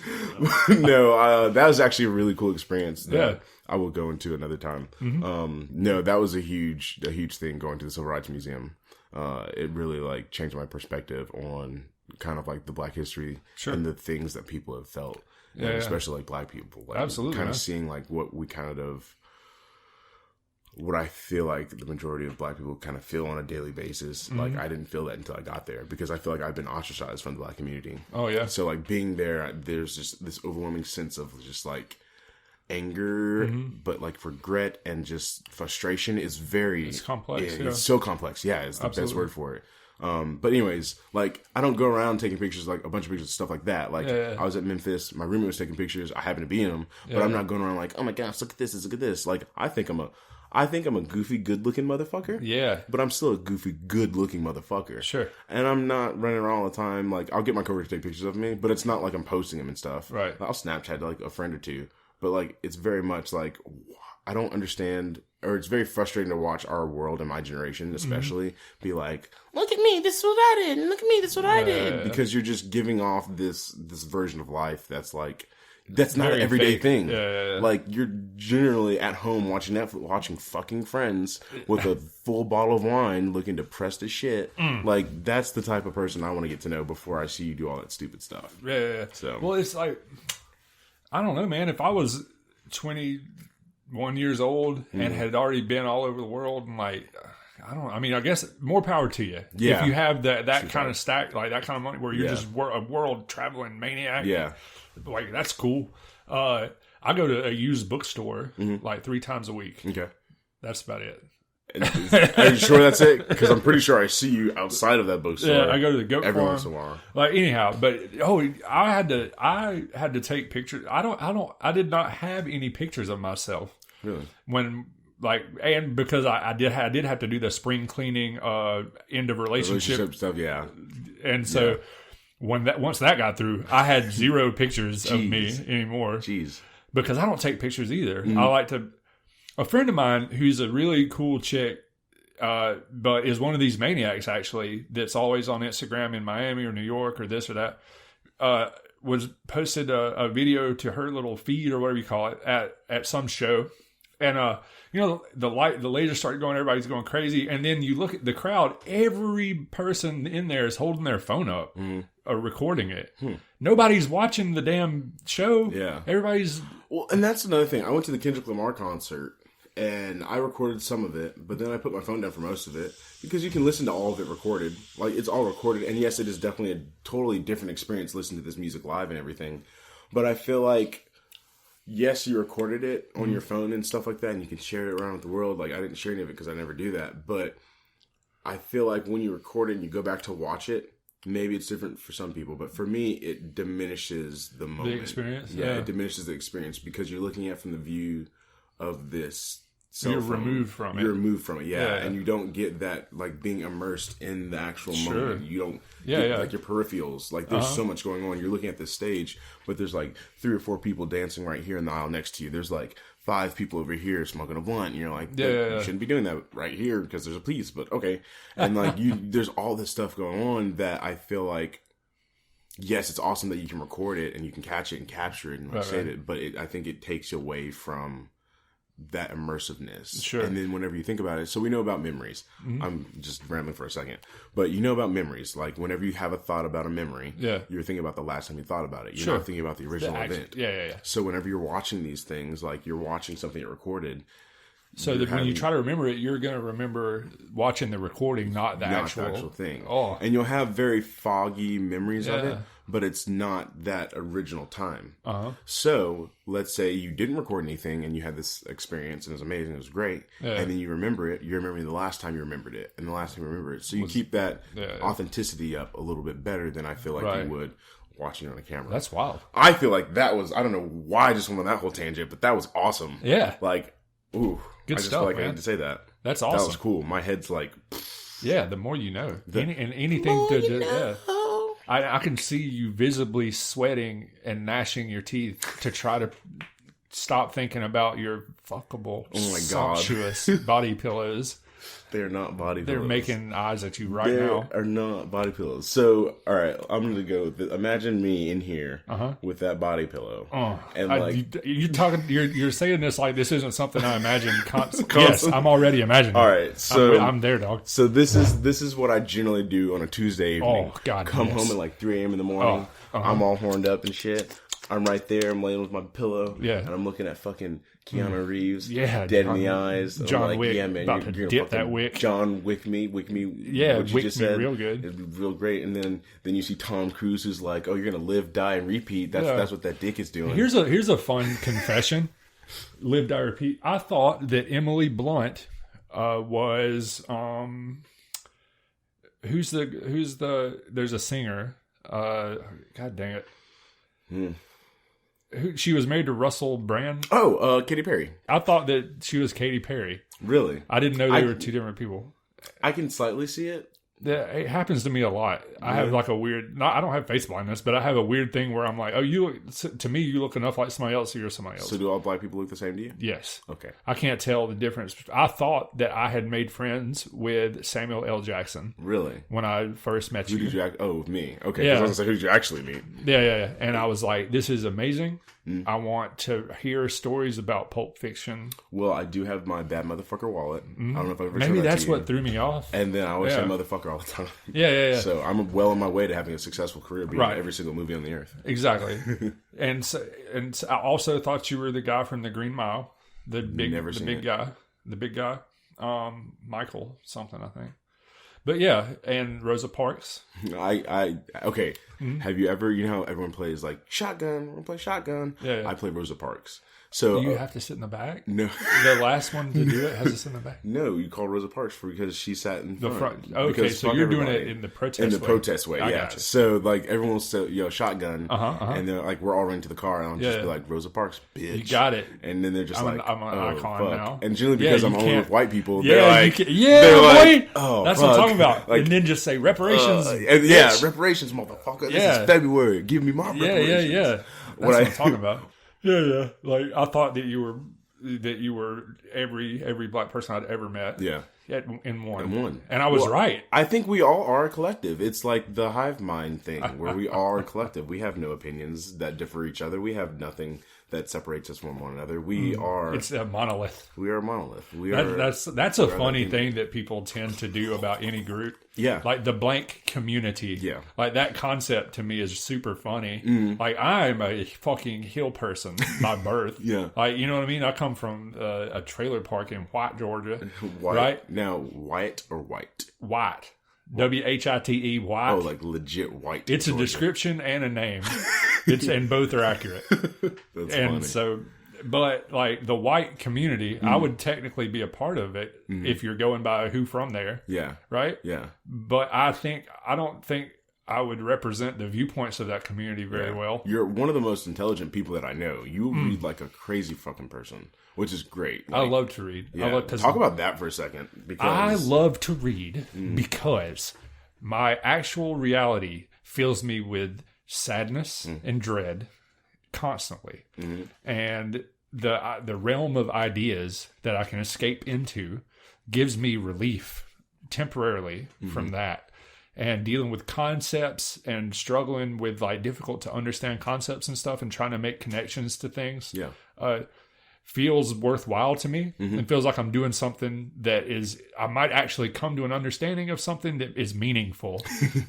Speaker 1: No, that was actually a really cool experience that I will go into another time. Mm-hmm. No, that was a huge thing, going to the Civil Rights Museum. It really like changed my perspective on kind of like the Black history and the things that people have felt.
Speaker 2: Yeah,
Speaker 1: especially like black people. Like,
Speaker 2: absolutely,
Speaker 1: kind of seeing like what I feel like the majority of black people kind of feel on a daily basis. Mm-hmm. Like I didn't feel that until I got there because I feel like I've been ostracized from the black community.
Speaker 2: Oh yeah.
Speaker 1: So like being there, there's just this overwhelming sense of just like anger, but like regret and just frustration is very...
Speaker 2: It's complex.
Speaker 1: Yeah. It's so complex. Yeah, it's the best word for it. But anyways, like I don't go around taking pictures, like a bunch of pictures and stuff like that. Like I was at Memphis, my roommate was taking pictures. I happened to be in them, but I'm not going around like, oh my gosh, look at this, look at this. Like I think I'm a goofy, good-looking motherfucker. Yeah. But I'm still a goofy, good-looking motherfucker. Sure. And I'm not running around all the time. Like, I'll get my coworkers to take pictures of me, but it's not like I'm posting them and stuff. Right. I'll Snapchat to, like, a friend or two. But, like, it's very much like, I don't understand, or it's very frustrating to watch our world and my generation, especially, be like, look at me, this is what I did, and look at me, this is what I did. Because you're just giving off this version of life that's, like, that's not an everyday thing. Yeah. Like, you're generally at home watching Netflix, watching fucking Friends with a full bottle of wine, looking depressed as shit. Like, that's the type of person I want to get to know before I see you do all that stupid stuff. Yeah. So,
Speaker 2: well, it's like, I don't know, man. If I was 21 years old and had already been all over the world and like... I guess more power to you. Yeah. If you have that kind of stack, like that kind of money where you're just a world traveling maniac. Yeah. Like, that's cool. I go to a used bookstore like 3 times a week. Okay. That's about it.
Speaker 1: Are you sure that's it? Because I'm pretty sure I see you outside of that bookstore.
Speaker 2: Yeah, I go to the goat
Speaker 1: every
Speaker 2: farm.
Speaker 1: Once in a while.
Speaker 2: Like, anyhow, but I had to take pictures. I did not have any pictures of myself. Really? And because I did have to do the spring cleaning, end of relationship
Speaker 1: stuff, yeah.
Speaker 2: And so once that got through, I had 0 pictures of me anymore. Jeez. Because I don't take pictures either. I like to. A friend of mine who's a really cool chick, but is one of these maniacs actually that's always on Instagram in Miami or New York or this or that, was posted a video to her little feed or whatever you call it at some show. And, the lasers started going, everybody's going crazy. And then you look at the crowd, every person in there is holding their phone up or recording it. Nobody's watching the damn show. Yeah. Everybody's...
Speaker 1: Well, and that's another thing. I went to the Kendrick Lamar concert and I recorded some of it, but then I put my phone down for most of it because you can listen to all of it recorded. Like, it's all recorded. And yes, it is definitely a totally different experience listening to this music live and everything. But I feel like... Yes, you recorded it on your phone and stuff like that, and you can share it around with the world. Like, I didn't share any of it because I never do that. But I feel like when you record it and you go back to watch it, maybe it's different for some people. But for me, it diminishes the moment.
Speaker 2: The experience?
Speaker 1: Yeah, it diminishes the experience because you're looking at it from the view of this
Speaker 2: cell phone. You're removed from it.
Speaker 1: You're removed from it, yeah. And you don't get that, like, being immersed in the actual moment. You don't get, like, your peripherals. Like, there's so much going on. You're looking at this stage, but there's, like, 3 or 4 people dancing right here in the aisle next to you. There's, like, 5 people over here smoking a blunt. And you're like, you shouldn't be doing that right here because there's a police, but okay. And, like, there's all this stuff going on that I feel like, yes, it's awesome that you can record it and you can catch it and capture it and save it, but I think it takes away from that immersiveness. Sure. And then whenever you think about it, so we know about memories. I'm just rambling for a second. But you know about memories. Like, whenever you have a thought about a memory, you're thinking about the last time you thought about it. You're not thinking about the original event. Yeah. So whenever you're watching these things, like, you're watching something you recorded.
Speaker 2: So that when you try to remember it, you're going to remember watching the recording, not the actual
Speaker 1: thing. Oh. And you'll have very foggy memories of it, but it's not that original time. So let's say you didn't record anything and you had this experience and it was amazing, it was great, and then you remember it, you're remembering the last time you remembered it and the last time you remember it. So you keep that authenticity up a little bit better than I feel like you would watching it on a camera.
Speaker 2: That's wild.
Speaker 1: I feel like that was, I don't know why I just went on that whole tangent, but that was awesome. Yeah. Like, ooh.
Speaker 2: Good
Speaker 1: I just
Speaker 2: stuff,
Speaker 1: feel like
Speaker 2: man.
Speaker 1: I need to say that.
Speaker 2: That's awesome.
Speaker 1: That was cool. My head's like...
Speaker 2: Yeah, the more you know. Anything to do... Yeah. I can see you visibly sweating and gnashing your teeth to try to stop thinking about your fuckable, sumptuous body pillows.
Speaker 1: They're not body pillows.
Speaker 2: They're making eyes at you now.
Speaker 1: They are not body pillows. So, all right, I'm going to go with it. Imagine me in here with that body pillow. And
Speaker 2: you're saying this like this isn't something I imagine. Yes, I'm already imagining.
Speaker 1: All right, so
Speaker 2: I'm there, dog.
Speaker 1: So this is what I generally do on a Tuesday evening.
Speaker 2: Oh God,
Speaker 1: come home at like 3 a.m. in the morning. I'm all horned up and shit. I'm right there. I'm laying with my pillow.
Speaker 2: Yeah.
Speaker 1: And I'm looking at fucking Keanu Reeves.
Speaker 2: Yeah.
Speaker 1: Dead in the eyes.
Speaker 2: John Wick.
Speaker 1: Yeah, man.
Speaker 2: About to dip that wick.
Speaker 1: John Wick me.
Speaker 2: Yeah,
Speaker 1: what you
Speaker 2: wick
Speaker 1: just
Speaker 2: me
Speaker 1: said.
Speaker 2: real good.
Speaker 1: It'd be real great. And then you see Tom Cruise who's like, oh, you're going to live, die, and repeat. That's what that dick is doing.
Speaker 2: Here's a fun confession. Live, die, repeat. I thought that Emily Blunt was who's the there's a singer. God dang it. She was married to Russell Brand.
Speaker 1: Oh, Katy Perry.
Speaker 2: I thought that she was Katy Perry.
Speaker 1: Really?
Speaker 2: I didn't know they were two different people.
Speaker 1: I can slightly see it.
Speaker 2: It happens to me a lot. I have like a weird, I don't have face blindness, but I have a weird thing where I'm like, oh, to me, you look enough like somebody else, so you're somebody else.
Speaker 1: So do all black people look the same to you?
Speaker 2: Yes.
Speaker 1: Okay.
Speaker 2: I can't tell the difference. I thought that I had made friends with Samuel L. Jackson.
Speaker 1: Really?
Speaker 2: When I first met you.
Speaker 1: Who did you me. Okay.
Speaker 2: Yeah.
Speaker 1: I was going to say, who did you actually meet?
Speaker 2: Yeah. And I was like, this is amazing. I want to hear stories about Pulp Fiction.
Speaker 1: Well, I do have my bad motherfucker wallet. I don't know if I've ever
Speaker 2: Maybe
Speaker 1: said that
Speaker 2: that's
Speaker 1: to you.
Speaker 2: what threw me off.
Speaker 1: And then I always say motherfucker all the time.
Speaker 2: Yeah.
Speaker 1: So I'm well on my way to having a successful career being in every single movie on the earth.
Speaker 2: Exactly. and so I also thought you were the guy from the Green Mile. The big guy. Michael something, I think. But yeah, and Rosa Parks.
Speaker 1: Okay. Have you ever, you know how everyone plays like shotgun? We're gonna play shotgun.
Speaker 2: Yeah.
Speaker 1: I play Rosa Parks. So
Speaker 2: do you have to sit in the back?
Speaker 1: No.
Speaker 2: The last one to do it has to sit in the back?
Speaker 1: No, you call Rosa Parks because she sat in
Speaker 2: the
Speaker 1: front.
Speaker 2: Okay, so you're doing it in the protest way.
Speaker 1: In the protest way, yeah.
Speaker 2: Gotcha.
Speaker 1: So like everyone will say, shotgun.
Speaker 2: And
Speaker 1: then like we're all running to the car and I'll just be like, Rosa Parks, bitch.
Speaker 2: You got it.
Speaker 1: And then they're just
Speaker 2: I'm an icon
Speaker 1: fuck.
Speaker 2: now.
Speaker 1: And generally because I'm only with white people,
Speaker 2: they're
Speaker 1: like,
Speaker 2: they're like,
Speaker 1: oh,
Speaker 2: that's
Speaker 1: fuck.
Speaker 2: what I'm talking about.
Speaker 1: Like,
Speaker 2: and then just say reparations.
Speaker 1: Reparations, motherfucker. This is February. Give me my reparations.
Speaker 2: Yeah. That's what I'm talking about. Yeah. Like I thought that you were every black person I'd ever met.
Speaker 1: Yeah.
Speaker 2: In one. And I was right.
Speaker 1: I think we all are a collective. It's like the hive mind thing where we all are a collective. We have no opinions that differ each other. We have nothing that separates us from one another. We are.
Speaker 2: It's a monolith.
Speaker 1: We are a monolith.
Speaker 2: That's a funny thing that people tend to do about any group.
Speaker 1: Yeah.
Speaker 2: Like the blank community.
Speaker 1: Yeah.
Speaker 2: Like that concept to me is super funny. Like I'm a fucking hill person by birth.
Speaker 1: Yeah.
Speaker 2: Like, you know what I mean? I come from a trailer park in White, Georgia.
Speaker 1: White.
Speaker 2: Right?
Speaker 1: Now, white or white?
Speaker 2: White. WHITE, white.
Speaker 1: Oh, like legit white.
Speaker 2: It's a description and a name. And both are accurate.
Speaker 1: That's
Speaker 2: and
Speaker 1: funny.
Speaker 2: So, but like the white community, I would technically be a part of it if you're going by who from there.
Speaker 1: Yeah.
Speaker 2: Right?
Speaker 1: Yeah.
Speaker 2: But I don't think I would represent the viewpoints of that community very well.
Speaker 1: You're one of the most intelligent people that I know. You read like a crazy fucking person, which is great. Like,
Speaker 2: I love to read.
Speaker 1: Yeah. Talk about that for a second. Because
Speaker 2: I love to read because my actual reality fills me with sadness and dread constantly. And the realm of ideas that I can escape into gives me relief temporarily from that. And dealing with concepts and struggling with like difficult to understand concepts and stuff and trying to make connections to things feels worthwhile to me. It feels like I'm doing something that is, I might actually come to an understanding of something that is meaningful.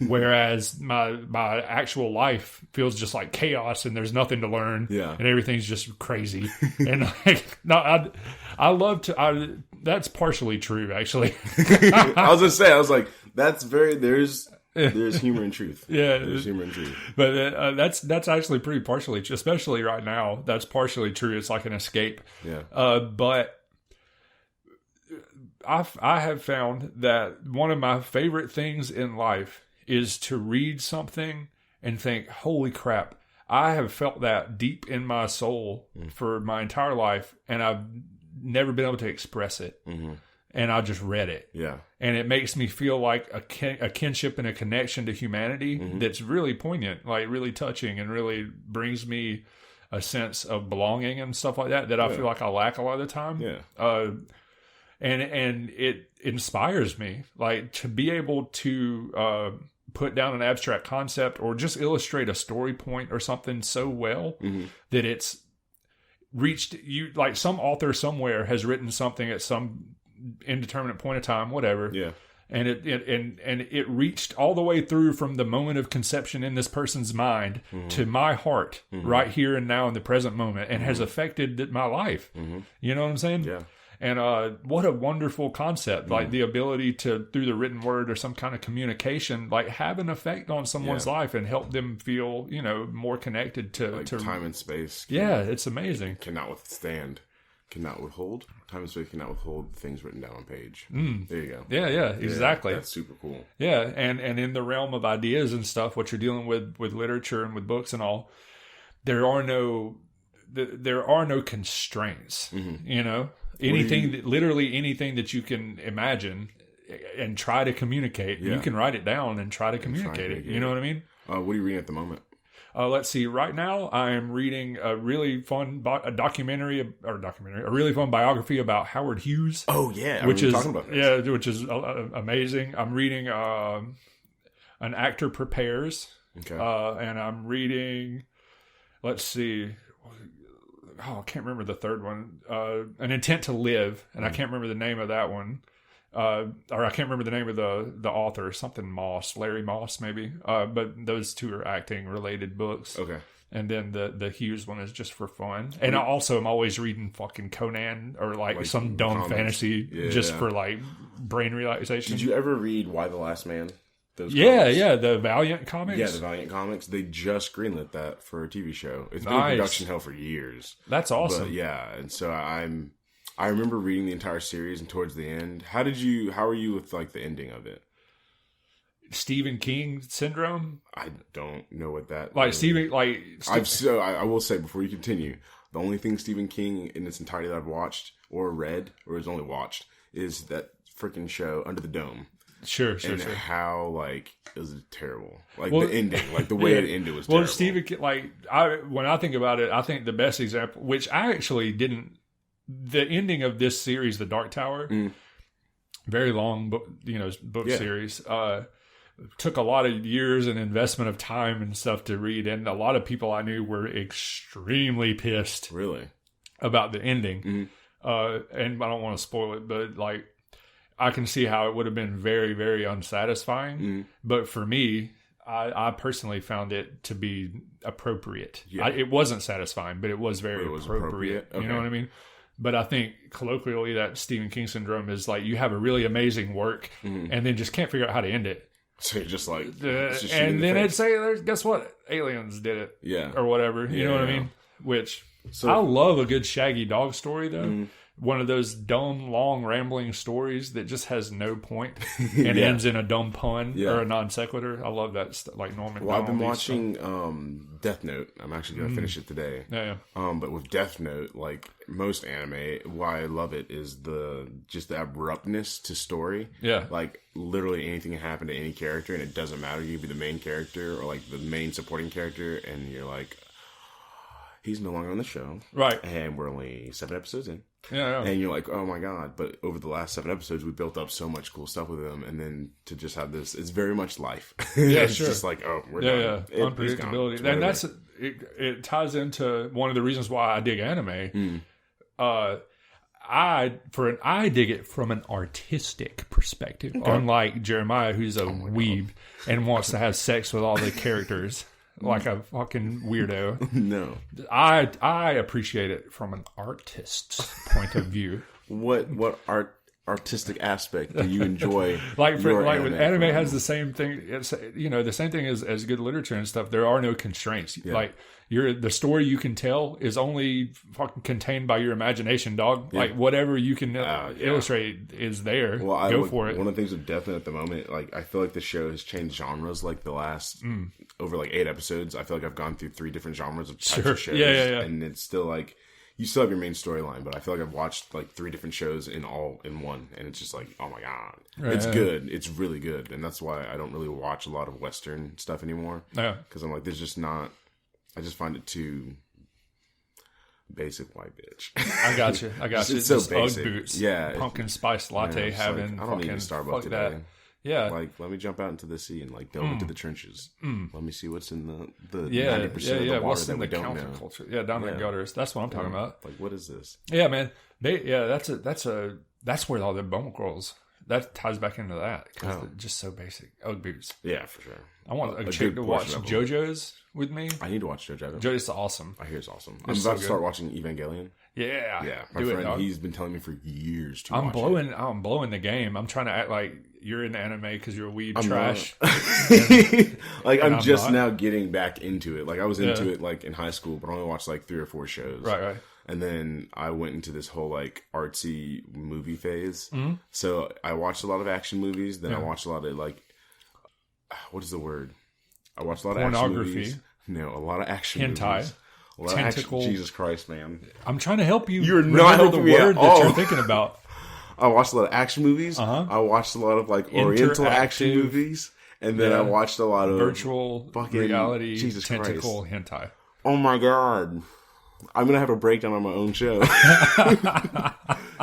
Speaker 2: Whereas my actual life feels just like chaos and there's nothing to learn and everything's just crazy. And like, no, I love to, that's partially true actually.
Speaker 1: I was gonna say, I was like, there's humor and truth.
Speaker 2: Yeah,
Speaker 1: there's humor and truth.
Speaker 2: But that's actually pretty partially, especially right now. That's partially true. It's like an escape.
Speaker 1: Yeah.
Speaker 2: But I have found that one of my favorite things in life is to read something and think, "Holy crap! I have felt that deep in my soul for my entire life, and I've never been able to express it." And I just read it. Yeah. And it makes me feel like a kinship and a connection to humanity that's really poignant, like really touching, and really brings me a sense of belonging and stuff like that I feel like I lack a lot of the time. Yeah. And it inspires me, like to be able to put down an abstract concept or just illustrate a story point or something so well that it's reached you, like some author somewhere has written something at some indeterminate point of time, whatever. Yeah. And it reached all the way through from the moment of conception in this person's mind to my heart right here and now in the present moment, and has affected my life. You know what I'm saying?
Speaker 1: Yeah.
Speaker 2: And what a wonderful concept, like the ability to, through the written word or some kind of communication, like have an effect on someone's life and help them feel, more connected to
Speaker 1: time and space.
Speaker 2: It's amazing.
Speaker 1: Cannot withhold. Time and space cannot withhold things written down on page. There you go.
Speaker 2: Yeah, exactly.
Speaker 1: That's super cool.
Speaker 2: Yeah, and in the realm of ideas and stuff, what you're dealing with literature and with books and all, there are no constraints. Literally anything that you can imagine and try to communicate, you can write it down and try to communicate it. You know what I mean?
Speaker 1: What are you reading at the moment?
Speaker 2: Let's see. Right now, I am reading a really fun a really fun biography about Howard Hughes.
Speaker 1: Oh yeah,
Speaker 2: which is
Speaker 1: talking about this.
Speaker 2: which is amazing. I'm reading An Actor Prepares.
Speaker 1: Okay.
Speaker 2: And I'm reading. Let's see. Oh, I can't remember the third one. An Intent to Live, and I can't remember the name of that one. Or I can't remember the name of the author, something Moss, Larry Moss, maybe. But those two are acting related books.
Speaker 1: Okay.
Speaker 2: And then the Hughes one is just for fun. And I also am always reading fucking Conan or like some dumb
Speaker 1: comics.
Speaker 2: Fantasy for like brain relaxation.
Speaker 1: Did you ever read Y the Last Man? Those
Speaker 2: comics?
Speaker 1: comics?
Speaker 2: Yeah, the Valiant comics.
Speaker 1: Yeah, the Valiant comics. They just greenlit that for a TV show. It's been
Speaker 2: Nice.
Speaker 1: in production hell for years.
Speaker 2: That's awesome.
Speaker 1: But yeah, and so I remember reading the entire series, and towards the end, how are you with like the ending of it?
Speaker 2: Stephen King syndrome?
Speaker 1: I don't know what that
Speaker 2: like
Speaker 1: is. I will say before you continue, the only thing Stephen King in its entirety that I've watched or read or has only watched is that freaking show Under the Dome.
Speaker 2: Sure.
Speaker 1: How like it was terrible. Like the ending, like the way it ended was terrible.
Speaker 2: Well, Stephen King, when I think about it, I think the best example, which I actually didn't. The ending of this series, The Dark Tower, very long book series, took a lot of years and investment of time and stuff to read, and a lot of people I knew were extremely pissed,
Speaker 1: really,
Speaker 2: about the ending. And I don't want to spoil it, but like I can see how it would have been very, very unsatisfying. But for me, I personally found it to be appropriate. Yeah. It wasn't satisfying, but it was very appropriate. Okay. You know what I mean? But I think colloquially that Stephen King syndrome is like you have a really amazing work and then just can't figure out how to end it.
Speaker 1: So you're just like...
Speaker 2: and then it'd say, guess what? Aliens did it.
Speaker 1: Yeah.
Speaker 2: Or whatever. You know what I mean? Which, I love a good Shaggy Dog story, though. One of those dumb, long, rambling stories that just has no point and ends in a dumb pun or a non sequitur. I love that, like Norman.
Speaker 1: Well, I've been watching Death Note. I'm actually going to finish it today.
Speaker 2: Yeah.
Speaker 1: But with Death Note, like most anime, why I love it is the abruptness to story.
Speaker 2: Yeah.
Speaker 1: Like literally anything can happen to any character, and it doesn't matter. You can be the main character or like the main supporting character, and you're like, he's no longer on the show,
Speaker 2: right?
Speaker 1: And we're only 7 episodes in.
Speaker 2: Yeah.
Speaker 1: And you're like, oh my god. But over the last 7 episodes, we built up so much cool stuff with him. And then to just have this, it's very much life. It's just like, oh, we're done.
Speaker 2: Yeah. Unpredictability. And it ties into one of the reasons why I dig anime. I dig it from an artistic perspective. Okay. Unlike Jeremiah, who's a weeb and wants to have sex with all the characters. Like a fucking weirdo.
Speaker 1: No.
Speaker 2: I appreciate it from an artist's point of view.
Speaker 1: What artistic aspect do you enjoy?
Speaker 2: With anime has the same thing. It's, the same thing as good literature and stuff. There are no constraints. Yeah. Like the story you can tell is only fucking contained by your imagination, dog. Yeah. Like whatever you can illustrate is there. Well, Go for it.
Speaker 1: One of the things with Definite at the moment, like I feel like the show has changed genres. Like the last over like 8 episodes, I feel like I've gone through 3 different genres of types of shows.
Speaker 2: Yeah.
Speaker 1: And it's still like. You still have your main storyline, but I feel like I've watched like 3 different shows in one, and it's just like, oh my god, it's good, it's really good, and that's why I don't really watch a lot of Western stuff anymore. Yeah, because I'm like, there's just not. I just find it too basic, white bitch.
Speaker 2: I got you.
Speaker 1: It's so basic.
Speaker 2: Ugg boots, pumpkin spice latte having.
Speaker 1: Like, I don't need a Starbucks today.
Speaker 2: That. Yeah,
Speaker 1: like let me jump out into the sea and like delve into the trenches. Let me see what's in the 90% of the water that we don't know.
Speaker 2: Culture. Yeah, down in the gutters. That's what I'm talking about.
Speaker 1: Like what is this?
Speaker 2: Yeah, man. That's where all the Bumble girls that ties back into that because they're just so basic. Ugg boots.
Speaker 1: Yeah, for sure.
Speaker 2: I want a chick to watch JoJo's with me.
Speaker 1: I need to watch JoJo.
Speaker 2: JoJo's awesome.
Speaker 1: I hear it's awesome. I'm about to start watching Evangelion.
Speaker 2: Yeah.
Speaker 1: My friend, he's been telling me for years to watch it.
Speaker 2: I'm blowing the game. I'm trying to act like you're in anime because you're a weeb trash.
Speaker 1: Like I'm just now getting back into it. Like I was into it like in high school, but I only watched like 3 or 4 shows.
Speaker 2: Right.
Speaker 1: And then I went into this whole like artsy movie phase. Mm-hmm. So I watched a lot of action movies. Then I watched a lot of like, what is the word? I watched a lot of action movies. No, a lot of action
Speaker 2: hentai.
Speaker 1: Movies. A lot Tentacle. Of action. Jesus Christ, man.
Speaker 2: I'm trying to help you.
Speaker 1: You're not helping
Speaker 2: the word that you're thinking about.
Speaker 1: I watched a lot of action movies. I watched a lot of like Oriental action movies. And then I watched a lot of
Speaker 2: virtual reality
Speaker 1: Jesus
Speaker 2: tentacle
Speaker 1: Christ.
Speaker 2: hentai.
Speaker 1: Oh my God. I'm going to have a breakdown on my own show.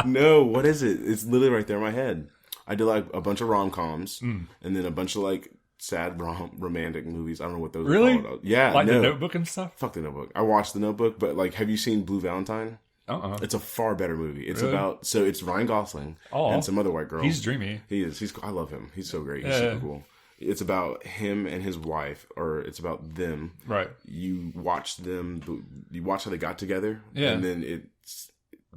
Speaker 1: No, what is it? It's literally right there in my head. I did like a bunch of rom-coms and then a bunch of like sad romantic movies. I don't know what those
Speaker 2: really?
Speaker 1: are called. Yeah.
Speaker 2: Like The Notebook and stuff?
Speaker 1: Fuck The Notebook. I watched The Notebook, but like, have you seen Blue Valentine? It's a far better movie. It's about, so it's Ryan Gosling and some other white girl.
Speaker 2: He's dreamy.
Speaker 1: He is. I love him. He's so great. He's super cool. It's about him and his wife, or it's about them. Right. You watch them. You watch how they got together. Yeah. And then it's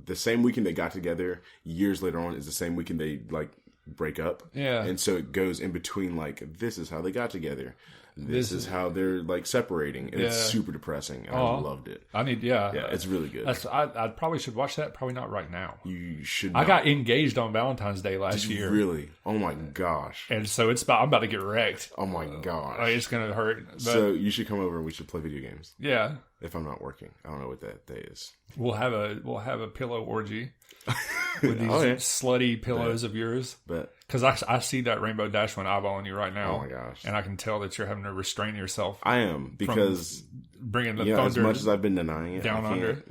Speaker 1: the same weekend they got together. Years later on is the same weekend they like break up. Yeah. And so it goes in between. Like, this is how they got together. This is how they're like separating, and it's super depressing. And I loved it. It's really good.
Speaker 2: I probably should watch that. Probably not right now.
Speaker 1: You should. Not.
Speaker 2: I got engaged on Valentine's Day last year.
Speaker 1: Really? Oh my gosh!
Speaker 2: And so I'm about to get wrecked.
Speaker 1: Oh my gosh!
Speaker 2: It's gonna hurt. But,
Speaker 1: so you should come over and we should play video games.
Speaker 2: Yeah.
Speaker 1: If I'm not working, I don't know what that day is.
Speaker 2: We'll have a pillow orgy with these slutty pillows of yours. But because I see that Rainbow Dash one eyeballing you right now.
Speaker 1: Oh my gosh!
Speaker 2: And I can tell that you're having to restrain yourself.
Speaker 1: I am, because
Speaker 2: bringing the thunder.
Speaker 1: As much as I've been denying it,
Speaker 2: down under.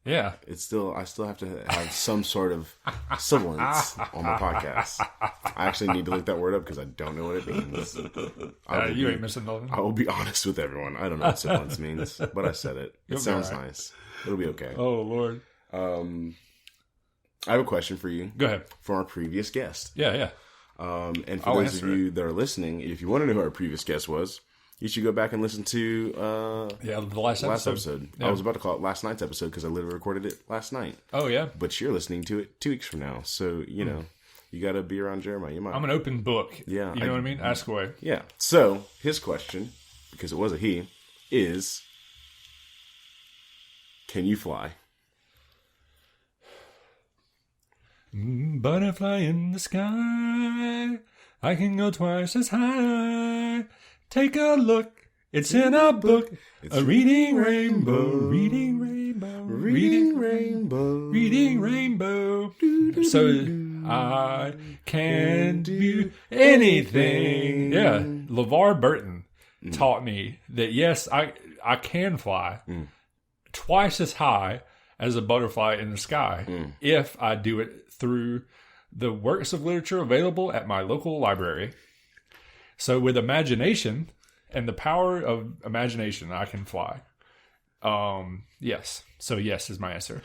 Speaker 1: Yeah. I still have to have some sort of semblance on the podcast. I actually need to look that word up because I don't know what it means.
Speaker 2: You ain't missing nothing.
Speaker 1: I will be honest with everyone. I don't know what semblance means, but I said it. It sounds nice. It'll be okay.
Speaker 2: Oh, Lord.
Speaker 1: I have a question for you.
Speaker 2: Go ahead.
Speaker 1: From our previous guest.
Speaker 2: Yeah.
Speaker 1: And for those of you that are listening, if you want to know who our previous guest was, you should go back and listen to
Speaker 2: the last episode.
Speaker 1: Yeah. I was about to call it last night's episode because I literally recorded it last night.
Speaker 2: Oh, yeah?
Speaker 1: But you're listening to it 2 weeks from now. So, you know, you got to be around Jeremiah. I'm
Speaker 2: an open book. Yeah. You know what I mean? Ask away.
Speaker 1: Yeah. So, his question, because it was a he, is, can you fly?
Speaker 2: Butterfly in the sky, I can go twice as high. Take a look, it's in a book. It's a reading rainbow, reading rainbow, reading rainbow, reading rainbow. So I can do anything. Yeah, LeVar Burton taught me that yes, I can fly twice as high as a butterfly in the sky if I do it through the works of literature available at my local library. So with imagination and the power of imagination, I can fly. Yes. So yes is my answer.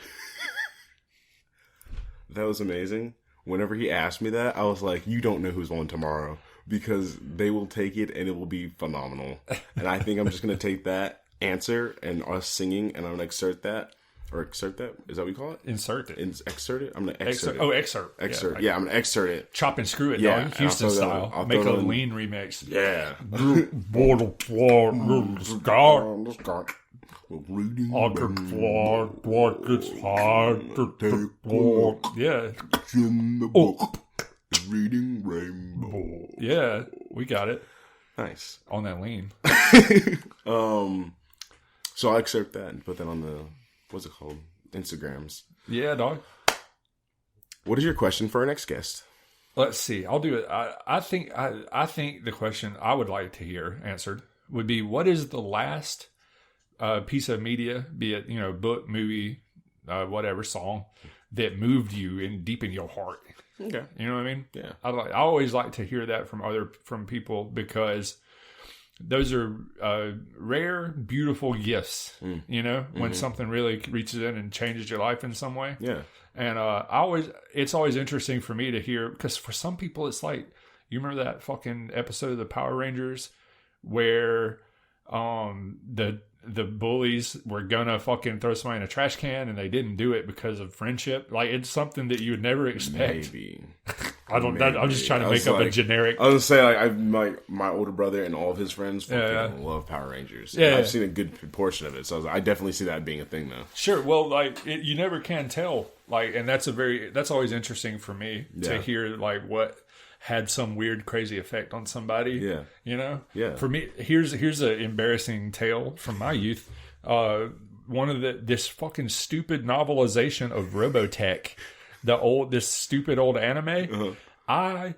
Speaker 1: That was amazing. Whenever he asked me that, I was like, you don't know who's on tomorrow, because they will take it and it will be phenomenal. And I think I'm just going to take that answer and us singing, and I'm going to excerpt that. Or excerpt that? Is that what we call it?
Speaker 2: Insert it.
Speaker 1: Excerpt it? I'm going to excerpt it.
Speaker 2: Oh, excerpt.
Speaker 1: Excerpt. Yeah, I'm going to excerpt it.
Speaker 2: Chop and screw it, dog. Houston style.
Speaker 1: I'll
Speaker 2: make a lean remix.
Speaker 1: Yeah.
Speaker 2: I can fly like it's hard to take walk. Yeah.
Speaker 1: In the book. Reading rainbow.
Speaker 2: Yeah, we got it.
Speaker 1: Nice.
Speaker 2: On that lean.
Speaker 1: So I'll excerpt that and put that on the, what's it called? Instagrams.
Speaker 2: Yeah, dog.
Speaker 1: What is your question for our next guest?
Speaker 2: Let's see. I'll do it. I think the question I would like to hear answered would be, what is the last piece of media, be it, book, movie, whatever, song, that moved you in deep in your heart?
Speaker 1: Okay.
Speaker 2: You know what I mean?
Speaker 1: Yeah.
Speaker 2: I always like to hear that from people, because those are rare, beautiful gifts, when something really reaches in and changes your life in some way.
Speaker 1: Yeah.
Speaker 2: And it's always interesting for me to hear, because for some people it's like, you remember that fucking episode of the Power Rangers where the bullies were gonna fucking throw somebody in a trash can and they didn't do it because of friendship? Like, it's something that you would never expect.
Speaker 1: Maybe.
Speaker 2: I'm just trying to make up a generic.
Speaker 1: I was gonna say, like, my older brother and all of his friends fucking love Power Rangers. Yeah, I've seen a good portion of it, so I definitely see that being a thing though.
Speaker 2: Sure. Well, like, you never can tell. Like, and that's always interesting for me to hear, like, what had some weird, crazy effect on somebody. Yeah. You know?
Speaker 1: Yeah.
Speaker 2: For me, here's an embarrassing tale from my youth. This fucking stupid novelization of Robotech, this stupid old anime. I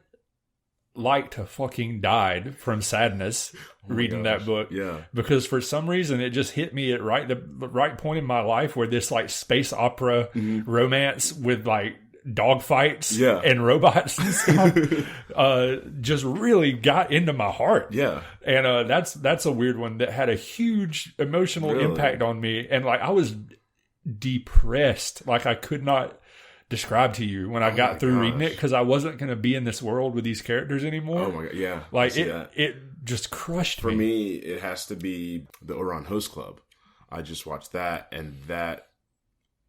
Speaker 2: like to fucking died from sadness reading that book. Yeah. Because for some reason it just hit me at the right point in my life where this like space opera romance with like dog fights and robots and stuff just really got into my heart. Yeah. And that's a weird one that had a huge emotional impact on me. And like, I was depressed. Like, I could not describe to you when I got through reading it, because I wasn't going to be in this world with these characters anymore. Oh my God. Yeah. Like, it just crushed me.
Speaker 1: For me, it has to be the Oran Host Club. I just watched that, and that,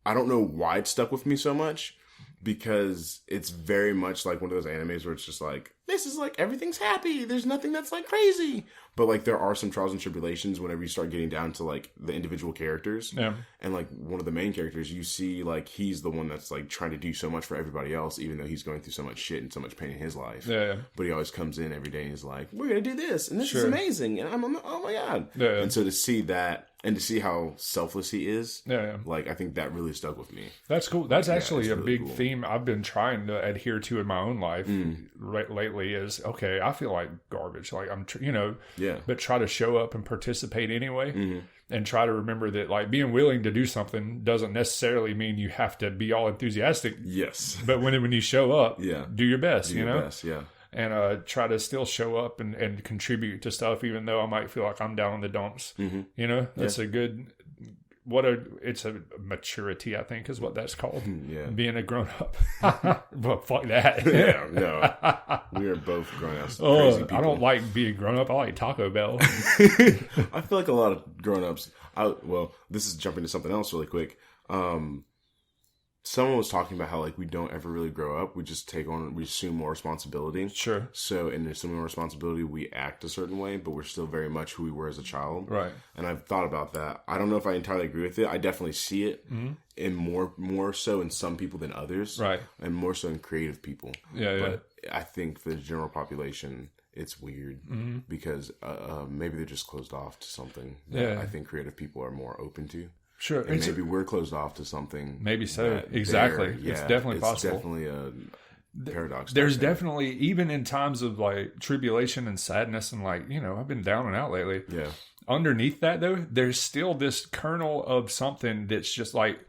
Speaker 1: I don't know why it stuck with me so much, because it's very much like one of those animes where it's just like, this is like, everything's happy. There's nothing that's like crazy. But like, there are some trials and tribulations whenever you start getting down to like the individual characters. Yeah. And like, one of the main characters, you see like, he's the one that's like trying to do so much for everybody else, even though he's going through so much shit and so much pain in his life. Yeah. But he always comes in every day and he's like, we're going to do this. And this is amazing. And I'm oh my God. Yeah. And so to see that, and to see how selfless he is, like, I think that really stuck with me.
Speaker 2: That's cool. That's actually a really big theme I've been trying to adhere to in my own life lately is, okay, I feel like garbage. Like, I'm, but try to show up and participate anyway. And try to remember that, like, being willing to do something doesn't necessarily mean you have to be all enthusiastic. Yes. But when you show up, do your best, do your best, and try to still show up and contribute to stuff, even though I might feel like I'm down in the dumps. You know, that's a good, it's a maturity, I think, is what that's called. Being a grown up. But fuck that.
Speaker 1: No. We are both grown ups. Crazy people.
Speaker 2: I don't like being grown up. I like Taco Bell.
Speaker 1: I feel like a lot of grown ups. Well, this is jumping to something else really quick. Someone was talking about how, like, we don't ever really grow up. We just we assume more responsibility. Sure. So in assuming more responsibility, we act a certain way, but we're still very much who we were as a child. Right. And I've thought about that. I don't know if I entirely agree with it. I definitely see it in more so in some people than others. Right. And more so in creative people. Yeah. But I think the general population, it's weird because maybe they're just closed off to something that I think creative people are more open to. Sure. And maybe we're closed off to something.
Speaker 2: Maybe so. Exactly. It's definitely possible.
Speaker 1: It's definitely a paradox.
Speaker 2: There's definitely, even in times of like tribulation and sadness and like, I've been down and out lately. Yeah. Underneath that though, there's still this kernel of something that's just like,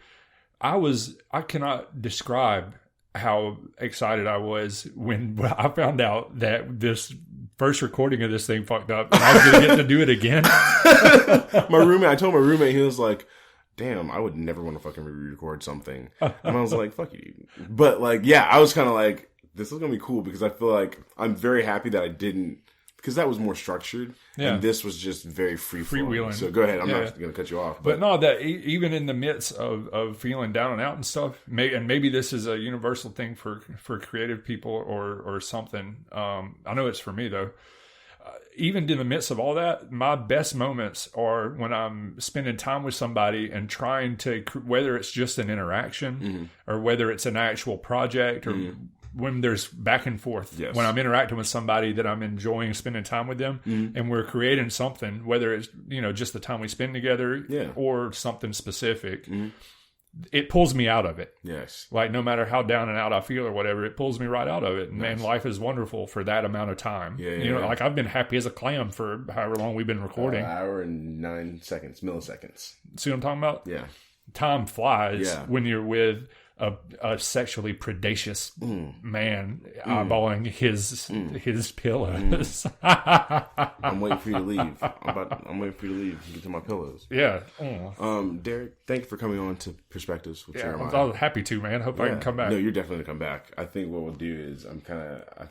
Speaker 2: I cannot describe how excited I was when I found out that this first recording of this thing fucked up and I was going to get to do it again.
Speaker 1: I told my roommate, he was like, damn, I would never want to fucking re-record something. And I was like, fuck you. But like, yeah, I was kind of like, this is going to be cool because I feel like I'm very happy that I didn't, because that was more structured. Yeah. And this was just very freewheeling. So go ahead. I'm not going to cut you off.
Speaker 2: But no, that even in the midst of feeling down and out and stuff, maybe this is a universal thing for creative people or something. I know it's for me though. Even in the midst of all that, my best moments are when I'm spending time with somebody and trying to, whether it's just an interaction or whether it's an actual project or when there's back and forth. Yes. When I'm interacting with somebody that I'm enjoying spending time with them and we're creating something, whether it's, just the time we spend together or something specific. It pulls me out of it. Yes. Like, no matter how down and out I feel or whatever, it pulls me right out of it. And man, life is wonderful for that amount of time. Yeah, like I've been happy as a clam for however long we've been recording.
Speaker 1: Hour and 9 seconds, milliseconds.
Speaker 2: See what I'm talking about? Yeah. Time flies when you're with a sexually predacious man eyeballing his pillows.
Speaker 1: I'm waiting for you to leave. I'm waiting for you to leave and get to my pillows.
Speaker 2: Yeah.
Speaker 1: Derek, thank you for coming on to Perspectives with Jeremiah.
Speaker 2: I was happy to, man. Hope I can come back.
Speaker 1: No, you're definitely gonna come back. I think what we'll do is I'm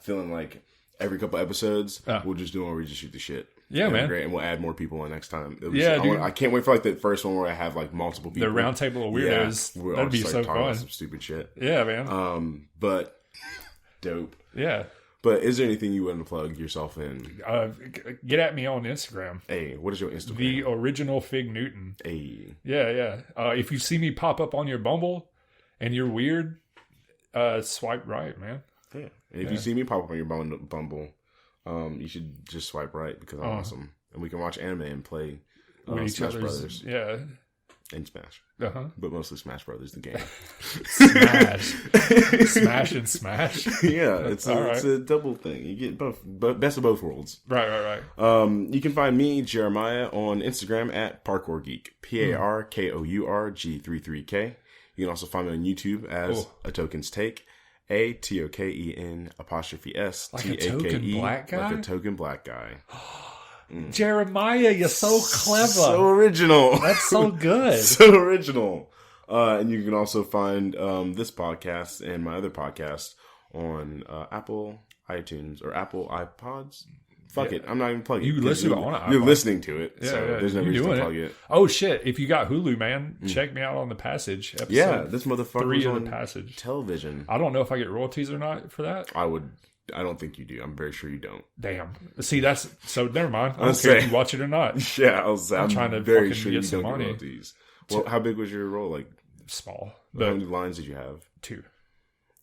Speaker 1: feeling like every couple episodes we'll just do one where we just shoot the shit.
Speaker 2: Yeah, man.
Speaker 1: Great, and we'll add more people in next time. I can't wait for like the first one where I have like multiple people.
Speaker 2: The round table of weirdos.
Speaker 1: Yeah,
Speaker 2: that'd be so fun.
Speaker 1: About some stupid shit.
Speaker 2: Yeah, man.
Speaker 1: But dope.
Speaker 2: Yeah.
Speaker 1: But is there anything you want to plug yourself in?
Speaker 2: Get at me on Instagram.
Speaker 1: Hey, what is your Instagram?
Speaker 2: The original Fig Newton.
Speaker 1: Hey.
Speaker 2: Yeah. If you see me pop up on your Bumble and you're weird, swipe right, man.
Speaker 1: Yeah. And if you see me pop up on your Bumble, you should just swipe right because I'm awesome. And we can watch anime and play
Speaker 2: with each
Speaker 1: Smash
Speaker 2: other's.
Speaker 1: Brothers.
Speaker 2: Yeah.
Speaker 1: And Smash.
Speaker 2: Uh-huh.
Speaker 1: But mostly Smash Brothers, the game.
Speaker 2: Smash and Smash.
Speaker 1: Yeah, it's a double thing. You get both, best of both worlds.
Speaker 2: Right.
Speaker 1: You can find me, Jeremiah, on Instagram at Parkour Geek. ParkourG33K. You can also find me on YouTube as A Token's Take. ATOKEN''S
Speaker 2: like a token black guy?
Speaker 1: Like a token black guy.
Speaker 2: Jeremiah, you're so clever.
Speaker 1: So original.
Speaker 2: That's so good.
Speaker 1: So original. And you can also find this podcast and my other podcast on Apple iTunes or Apple iPods. Fuck it. I'm not even plugging it.
Speaker 2: You listen on it.
Speaker 1: You're listening to it.
Speaker 2: Yeah,
Speaker 1: so there's no reason to plug it.
Speaker 2: Oh, shit. If you got Hulu, man, check me out on The Passage. Episode
Speaker 1: this motherfucker
Speaker 2: 3
Speaker 1: on
Speaker 2: of The Passage.
Speaker 1: Television.
Speaker 2: I don't know if I get royalties or not for that.
Speaker 1: I don't think you do. I'm very sure you don't.
Speaker 2: Damn. See, that's... So, never mind. I don't care if you watch it or not.
Speaker 1: Yeah, I'm
Speaker 2: trying to
Speaker 1: very
Speaker 2: fucking
Speaker 1: sure
Speaker 2: get
Speaker 1: you
Speaker 2: some
Speaker 1: don't
Speaker 2: money.
Speaker 1: get royalties. Well, how big was your role? Like
Speaker 2: small.
Speaker 1: How many lines did you have?
Speaker 2: 2.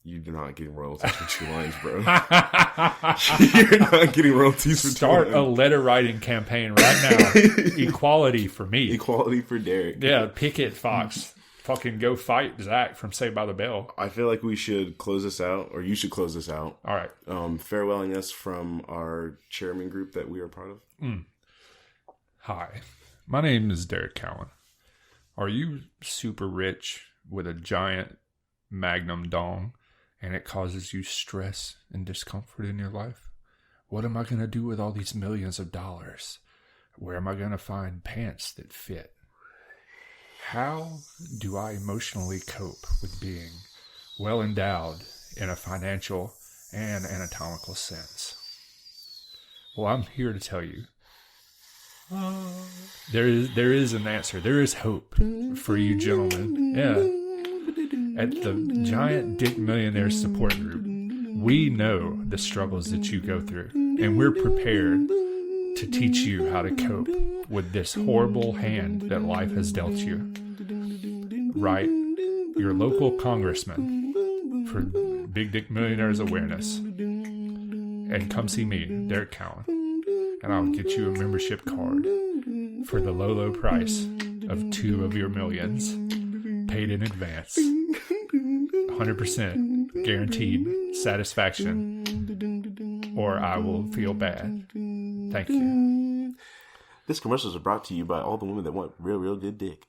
Speaker 1: You do not getting royalties for 2 lines, bro. You're not getting royalties for 2 lines.
Speaker 2: Start a letter writing campaign right now. Equality for me.
Speaker 1: Equality for Derek.
Speaker 2: Yeah, picket Fox. Fucking go fight Zach from Saved by the Bell.
Speaker 1: I feel like we should close this out, or you should close this out.
Speaker 2: All right.
Speaker 1: Farewelling us from our chairman group that we are part of.
Speaker 2: Hi, my name is Derick Kown. Are you super rich with a giant magnum dong and it causes you stress and discomfort in your life? What am I going to do with all these millions of dollars? Where am I going to find pants that fit? How do I emotionally cope with being well endowed in a financial and anatomical sense? Well, I'm here to tell you there is an answer. There is hope for you gentlemen. Yeah. At the Giant Dick Millionaire Support Group, we know the struggles that you go through, and we're prepared to teach you how to cope with this horrible hand that life has dealt you. Write your local congressman for Big Dick Millionaires Awareness and come see me, Derick Kown, and I'll get you a membership card for the low price of 2 of your millions, paid in advance. 100% guaranteed satisfaction, or I will feel bad. Thank you.
Speaker 1: This commercial is brought to you by all the women that want real good dick.